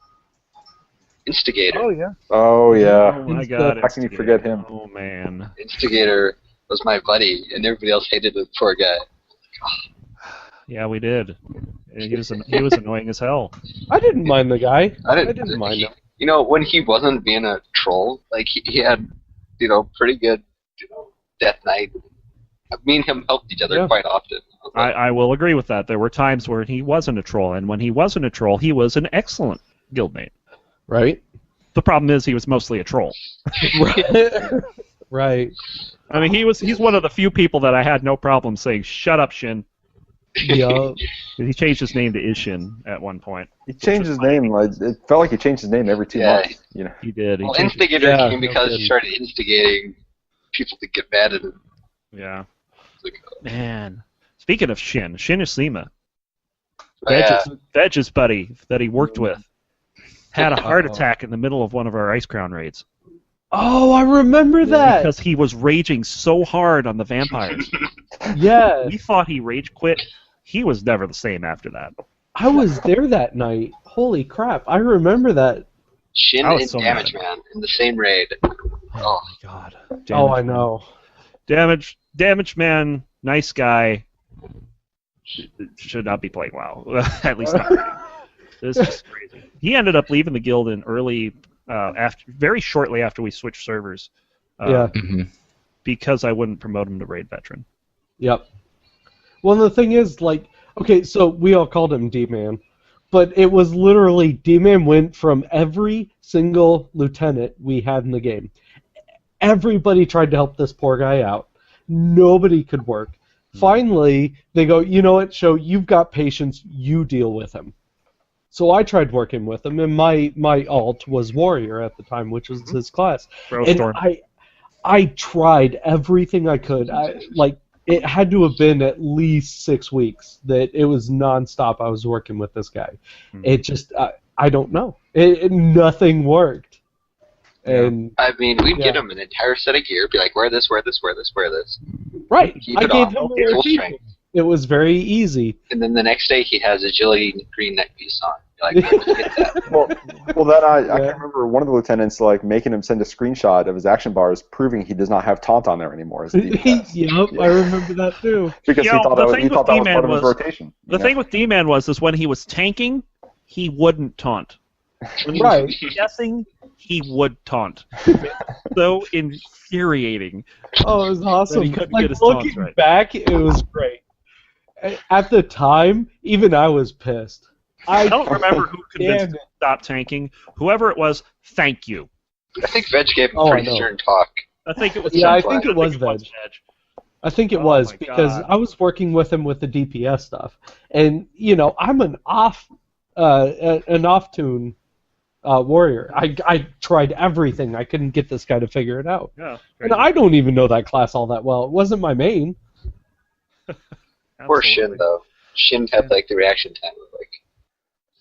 Instigator. Oh, yeah. Oh, yeah. Oh, my God. How can you forget him? Oh, man. Instigator was my buddy, and everybody else hated the poor guy. Yeah, we did. He was annoying as hell. I didn't mind the guy. I didn't mind him. You know, when he wasn't being a troll, like, he had, pretty good, Death Knight. Me and him helped each other quite often. I will agree with that. There were times where he wasn't a troll, and when he wasn't a troll, he was an excellent guildmate. Right? The problem is he was mostly a troll. Right. I mean, he's one of the few people that I had no problem saying, "Shut up, Shin." Yeah. He changed his name to Ishin at one point. He changed his name. It felt like he changed his name every 2 months. You know. He did. Well, Instigator Yeah, came no because he kidding. started instigating people to get mad at him. Yeah. Like, Man. Speaking of Shin Ishima, oh, yeah. Veg's buddy that he worked with, had a heart attack in the middle of one of our Ice Crown raids. Oh, I remember that. Because he was raging so hard on the vampires. Yeah. We thought he rage quit. He was never the same after that. I was there that night. Holy crap. I remember that. Shin I was and so Damage mad. Man in the same raid. Oh my god. Oh, I know. Damage Man, nice guy. Should not be playing WoW. At least not. This is crazy. He ended up leaving the guild in very shortly after we switched servers. Yeah. Because I wouldn't promote him to raid veteran. Yep. Well, the thing is, like, okay, so we all called him D-Man, but it was literally D-Man went from every single lieutenant we had in the game. Everybody tried to help this poor guy out. Nobody could work. Finally, they go, you know what, Show, you've got patience, you deal with him. So I tried working with him, and my alt was Warrior at the time, which was his class. Storm. And I tried everything I could. It had to have been at least 6 weeks that it was nonstop I was working with this guy. It just, I don't know. Nothing worked. And I mean, we'd get him an entire set of gear, be like, wear this, wear this, wear this, wear this. Right. Keep I it gave off, him full a strength. It was very easy. And then the next day he has agility green neck piece on. You're like, where did you get that? Well, then I can remember one of the lieutenants like making him send a screenshot of his action bars, proving he does not have taunt on there anymore. As Yep, I remember that too. Because he thought that was part of his rotation. The thing with D-Man was when he was tanking, he wouldn't taunt. When he Right. was guessing, he would taunt. So infuriating. Oh, it was awesome. That he couldn't Like, get his taunts looking right. back, it was great. At the time, even I was pissed. I don't remember who convinced Damn him it. to stop tanking. Whoever it was, thank you. I think Veg gave him Oh, I pretty know. stern talk. I think it was. Yeah, I Sunflower. think it was Veg. I think it Oh was my because God. I was working with him with the DPS stuff, and you know I'm an off-tune warrior. I tried everything. I couldn't get this guy to figure it out, Yeah. and I don't even know that class all that well. It wasn't my main. Poor Shin, though. Shin had like the reaction time of like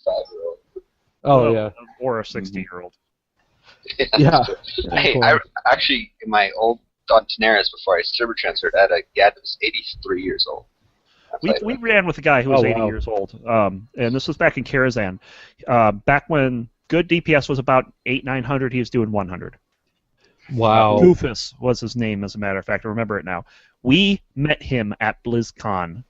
5-year-old. Oh yeah, Or a 60-year-old. yeah. Hey, I actually in my old on Daenerys before I server transferred, I had a guy that was 83 years old. We ran with a guy who was 80 wow. years old, and this was back in Karazhan. Back when good DPS was about 900, he was doing 100. Wow. Doofus was his name, as a matter of fact. I remember it now. We met him at BlizzCon,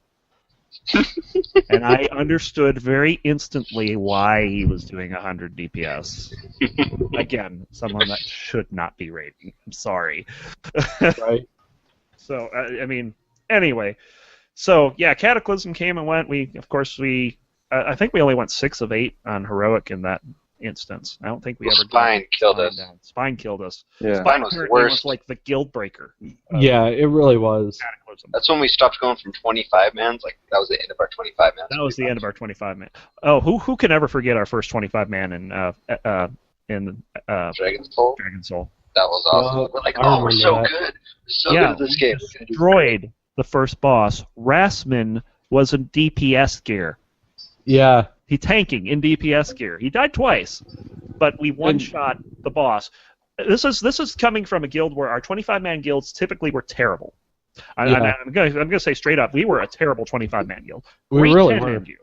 and I understood very instantly why he was doing 100 DPS. Again, someone that should not be rating. I'm sorry. Right. So, I mean, anyway. So, yeah, Cataclysm came and went. I think we only went 6 of 8 on Heroic in that instance. I don't think we ever Spine killed us. down. Spine killed us. Yeah. Spine was the apparently worst. was like the guild breaker. Yeah, it really was. Cataclysm. That's when we stopped going from 25 mans. Like that was the end of our 25 mans. That was the end of our 25 man. Oh, who can ever forget our first 25 man in Dragon's Soul. Dragon Soul? That was awesome. We're like, I oh, we're so remember good. We're so good at this game. We're gonna do Destroyed the first boss. Rasman was in DPS gear. Yeah. He tanking in DPS gear. He died twice, but we one-shot the boss. This is coming from a guild where our 25-man guilds typically were terrible. I'm gonna say straight up, we were a terrible 25-man guild. We Great really 10-man were. guild,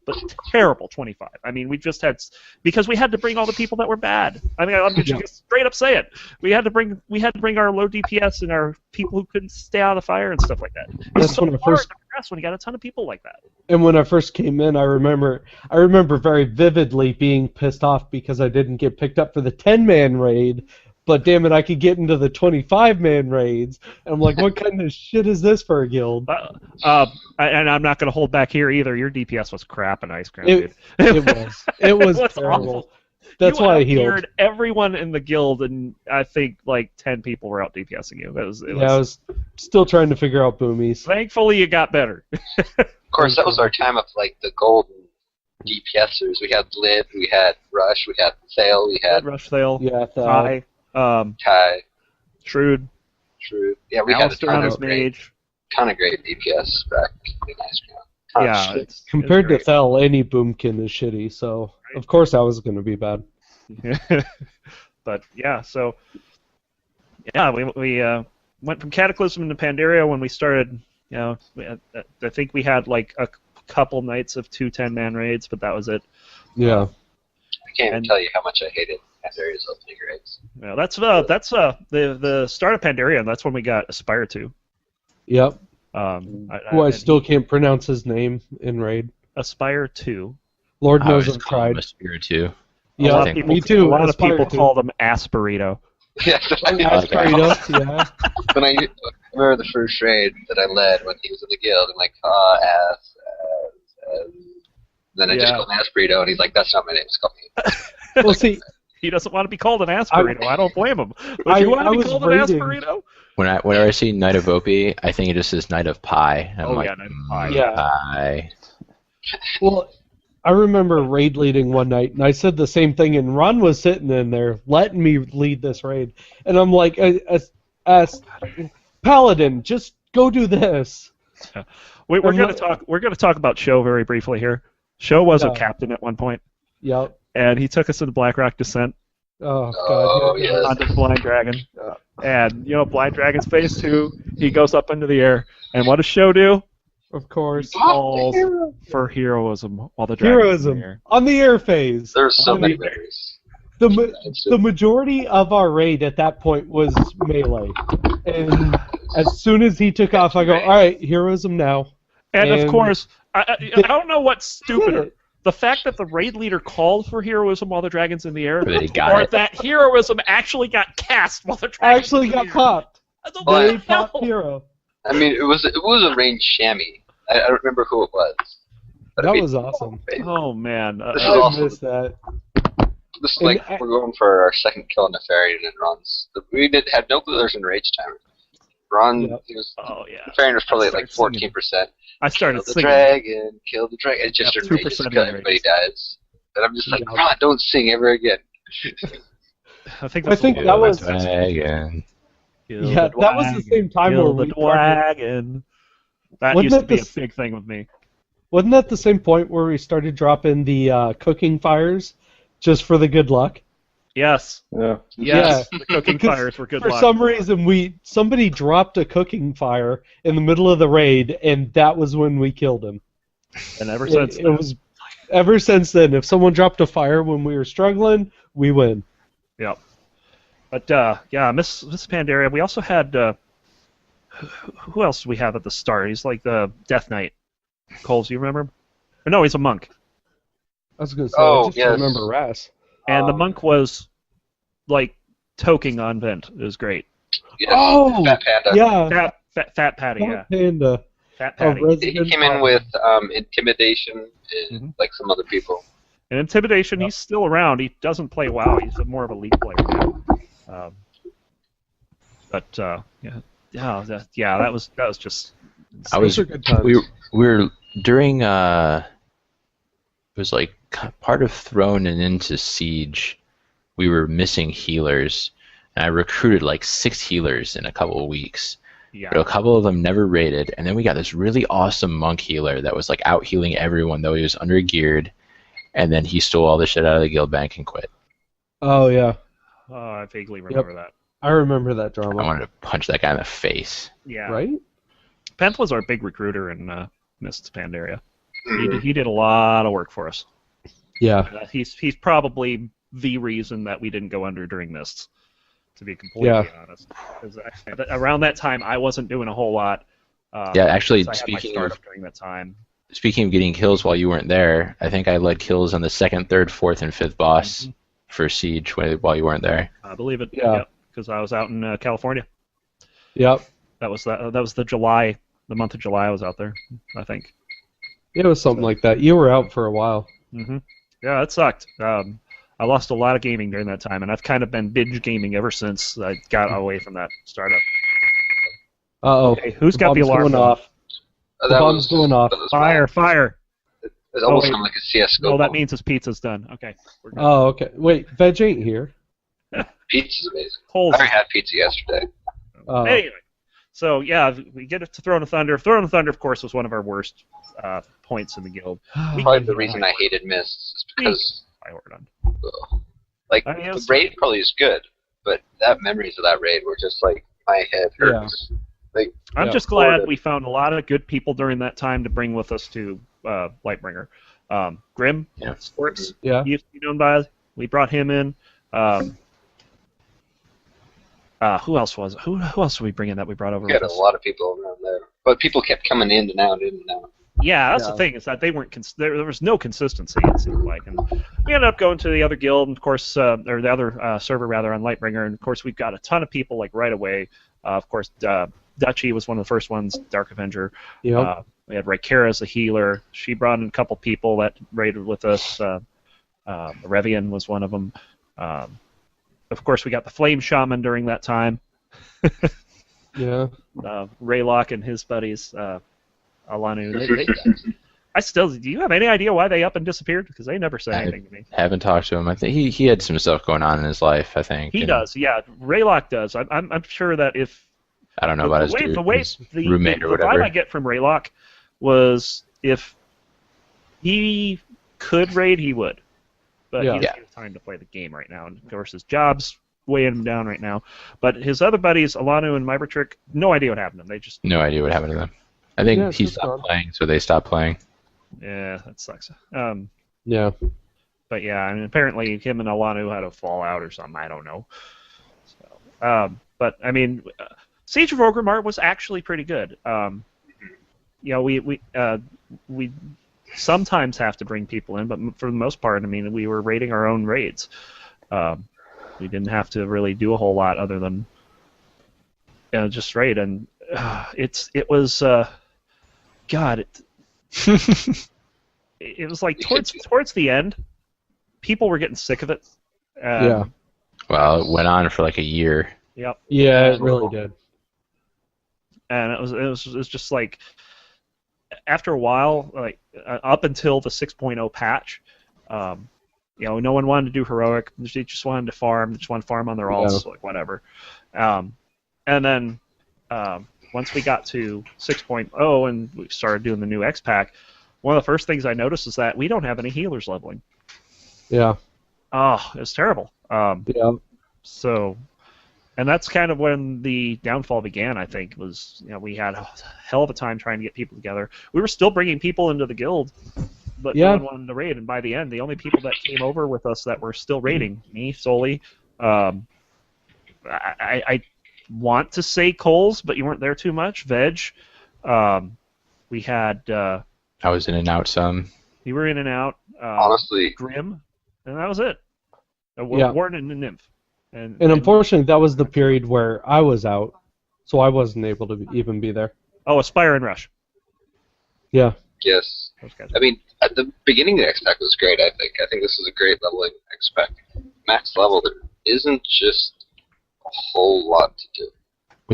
but terrible 25. I mean, we just had because we had to bring all the people that were bad. I mean, I'm just straight up say it. We had to bring our low DPS and our people who couldn't stay out of the fire and stuff like that. That's It's so when I hard first- to progress when you got a ton of people like that. And when I first came in, I remember very vividly being pissed off because I didn't get picked up for the 10-man raid but damn it, I could get into the 25-man raids. And I'm like, what kind of shit is this for a guild? And I'm not going to hold back here either. Your DPS was crap in Ice Crown, dude. It was was terrible. awful. That's you why I healed. out-geared everyone in the guild, and I think like 10 people were out DPSing you. I was still trying to figure out boomies. Thankfully, you got better. Of course, that was our time of like the golden DPSers. We had Lid, we had Rush, we had Thale, we had Rush Thale, yeah, Kai, Shrewd. Yeah, we Alistair had on a his mage. ton of great DPS back in Ice Crown. Yeah, compared to great. Thel, any boomkin is shitty. So of course that was going to be bad. But yeah, so yeah, we went from Cataclysm to Pandaria when we started. You know, I think we had like a couple nights of 2 10-man raids, but that was it. Yeah. I can't even tell you how much I hated Pandaria's opening raids. Yeah, that's the start of Pandaria, and that's when we got Aspire to. Yep. I still can't pronounce his name in raid. Aspire 2. Lord I knows was I've tried. Aspire too. Yeah, me too. A lot of people Aspire call them Asperito. Yeah, Aspirito, yeah. when I remember the first raid that I led when he was in the guild, I'm like, ass. Then I just called him Asperito, and he's like, that's not my name, just call me. Well, see, He doesn't want to be called an Asperito. I don't blame him. Would you want to be called an Asperito? Whenever I see Knight of Opie, I think it just says Knight of Pie. I'm like, Knight of Pie. Yeah. Pie. Well, I remember raid leading one night, and I said the same thing, and Ron was sitting in there letting me lead this raid, and I'm like, Paladin, just go do this. We're going to talk about Show very briefly here. Show was a captain at one point. Yep. And he took us to the Blackrock Descent. Oh God. Yes. Onto the Blind Dragon. And Blind Dragon's phase 2. He goes up into the air, and what does Show do? Of course. He calls for heroism while the dragon's in the air. On the air phase. There's so many berries. The majority of our raid at that point was melee, and as soon as he took off, I go, all right, heroism now. And of course, I don't know what's stupider. The fact that the raid leader called for heroism while the dragon's in the air, or that heroism actually got cast while the dragon's in the air. Actually got popped. They popped hero. I mean, it was a range chamois. I don't remember who it was. That was awesome. Oh man, I missed that. This we're going for our second kill in Pentharian, and Ron's. We had no clue there's an rage timer. Ron, he was. Oh yeah. Pentharian was probably at like 14%. I started kill the singing. Dragon, kill the dragon. It's just 2% until everybody dies. And I'm just like, Ron, don't sing ever again. I think that was. Dragon. Yeah, that was the same time where we dragon. That used to be a big thing with me. Wasn't that the same point where we started dropping the cooking fires just for the good luck? Yes. Yeah. Yes. The cooking fires were good luck. For some reason, somebody dropped a cooking fire in the middle of the raid, and that was when we killed him. And ever since ever since then, if someone dropped a fire when we were struggling, we win. Yep. But Miss Pandaria. We also had who else did we have at the start? He's like the Death Knight. Coles, you remember? Or no, he's a monk. I was gonna say, I just remember Ras. And the monk was like toking on Vent. It was great. Yes, oh, Fat Panda. Yeah. Fat Patty, Fat Panda. Fat Patty. He came in with intimidation and like some other people. And intimidation, he's still around. He doesn't play WoW. He's more of a League player now. That was just. I was. We were during. It was like part of Throne and into Siege. We were missing healers, and I recruited like 6 healers in a couple of weeks. Yeah. But a couple of them never raided, and then we got this really awesome monk healer that was like out healing everyone, though he was under geared, and then he stole all the shit out of the guild bank and quit. Oh yeah. I vaguely remember that. I remember that drama. I wanted to punch that guy in the face. Yeah. Right? Penth was our big recruiter in Mist Pandaria. He did a lot of work for us. Yeah. He's probably the reason that we didn't go under during Mists, to be completely honest. Because around that time, I wasn't doing a whole lot. Actually, speaking of during that time. Speaking of getting kills while you weren't there, I think I led kills on the 2nd, 3rd, 4th, and 5th boss for Siege while you weren't there. I believe it. Yeah. Yep. because I was out in California. Yep. That was the month of July I was out there, I think. It was something like that. You were out for a while. Mm-hmm. Yeah, it sucked. I lost a lot of gaming during that time, and I've kind of been binge gaming ever since I got away from that startup. Uh-oh. Okay, who's got the bomb's alarm going off? The bomb's going off. Fire! It almost sounded like a CS:GO. No, that bomb. means his pizza's done. Okay. We're done. Oh, okay. Wait, Veg ain't here. Pizza's amazing. Coles. I already had pizza yesterday. Anyway, so yeah, we get to Throne of Thunder. Throne of Thunder, of course, was one of our worst points in the guild. Probably the reason I hated Mists is because the raid probably is good, but memories of that raid were just like my head hurts. Yeah. Like I'm just glad we found a lot of good people during that time to bring with us to Lightbringer. Grim, Sports, Yeah. he used to be known by. We brought him in. Who else was? Who else did we bring in that we brought over? We had with a us? lot of people around there, but people kept coming in and out, in and out. Yeah, that's the thing, is that they weren't there was no consistency, it seemed like. And we ended up going to the other guild, and of course, or the other server rather, on Lightbringer, and of course we've got a ton of people like right away. Of course, Dutchy was one of the first ones, Dark Avenger. Yep. We had Rykera as a healer. She brought in a couple people that raided with us. Revian was one of them. Of course, we got the Flame Shaman during that time. Yeah. Raylock and his buddies, Alanu. Do you have any idea why they up and disappeared? Because they never said anything to me. Haven't talked to him. I think he had some stuff going on in his life, I think. He does, yeah. Raylock does. I'm sure that if... I don't know about his roommate or whatever. The vibe I get from Raylock was if he could raid, he would. But he doesn't have time to play the game right now. And of course, his job's weighing him down right now. But his other buddies, Alanu and Mybertrick, no idea what happened to them. They just... No idea what happened to them. I think he stopped playing, so they stopped playing. Yeah, that sucks. Yeah. But yeah, I mean, apparently him and Alanu had a fallout or something. I don't know. So, but I mean, Siege of Orgrimmar was actually pretty good. We sometimes have to bring people in, but for the most part, I mean, we were raiding our own raids. We didn't have to really do a whole lot other than just raid, and it was God. It was like towards the end, people were getting sick of it. Yeah. Well, it went on for like a year. Yep. Yeah, it really did. And it was just like after a while, like up until the 6.0 patch, no one wanted to do heroic. They just wanted to farm. They just wanted to farm on their alts, like whatever. And then once we got to 6.0 and we started doing the new X pack, one of the first things I noticed is that we don't have any healers leveling. Yeah. Oh, it was terrible. Yeah. So, and that's kind of when the downfall began, I think, was, we had a hell of a time trying to get people together. We were still bringing people into the guild, but no one wanted to raid, and by the end, the only people that came over with us that were still raiding, me, Soli, I want to say Coles, but you weren't there too much, Veg, we had... I was in and out some. You were in and out. Honestly. Grim, and that was it. Warden and Nymph. And unfortunately, that was the period where I was out, so I wasn't able to even be there. Oh, Aspire and Rush. Yeah. Yes. I mean, at the beginning of the X-Pack was great, I think. I think this is a great leveling X-Pack. Max level, there isn't just a whole lot to do.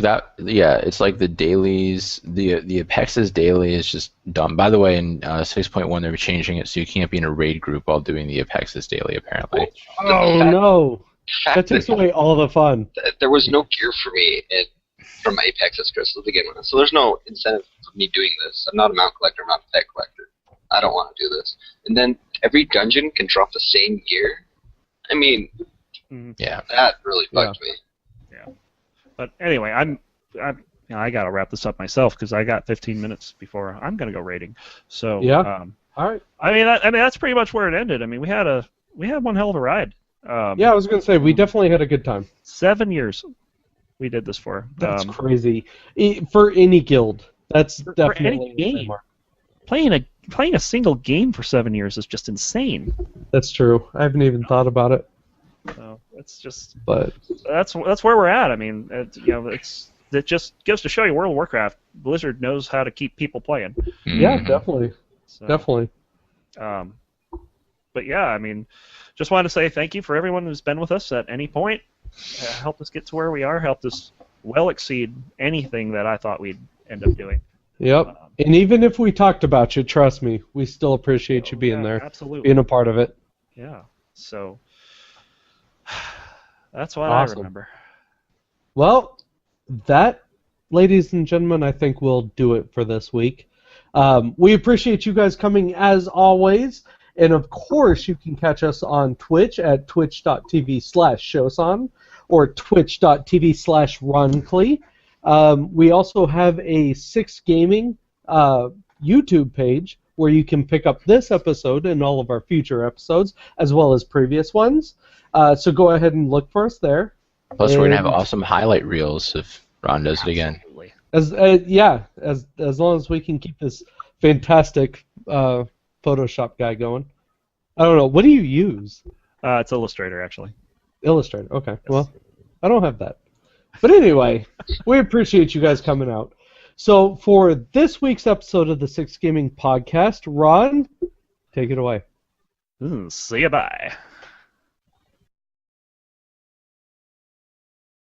It's like the dailies, the Apex's daily is just dumb. By the way, in 6.1 they were changing it so you can't be in a raid group while doing the Apex's daily, apparently. No! That takes away all the fun. There was no gear for me from my Apex's crystal to begin with, so there's no incentive for me doing this. I'm not a mount collector, I'm not a pet collector. I don't want to do this. And then every dungeon can drop the same gear. I mean, that really bugged me. Yeah. But anyway, I gotta wrap this up myself because I got 15 minutes before I'm gonna go raiding. So all right. I mean that's pretty much where it ended. I mean we had one hell of a ride. I was gonna say we definitely had a good time. 7 years we did this for. That's crazy for any guild. That's definitely any game. Playing a single game for 7 years is just insane. That's true. I haven't even thought about it. So, it's just. But That's where we're at. I mean, it just goes to show you World of Warcraft. Blizzard knows how to keep people playing. yeah, definitely, So, definitely. But yeah, I mean, just wanted to say thank you for everyone who's been with us at any point. Helped us get to where we are. Helped us well exceed anything that I thought we'd end up doing. Yep. And even if we talked about you, trust me, we still appreciate you being there, absolutely, being a part of it. Yeah. So that's what Awesome. I remember. Well, that, ladies and gentlemen, I think will do it for this week. We appreciate you guys coming as always. And of course, you can catch us on Twitch at twitch.tv/Showsan or twitch.tv/roncli. We also have a 6 Gaming YouTube page where you can pick up this episode and all of our future episodes, as well as previous ones. So go ahead and look for us there. Plus, we're going to have awesome highlight reels if Ron does it again. As long as we can keep this fantastic Photoshop guy going. I don't know. What do you use? It's Illustrator, actually. Illustrator. Okay. Yes. Well, I don't have that. But anyway, we appreciate you guys coming out. So for this week's episode of the 6 Gaming Podcast, Ron, take it away. See ya, bye.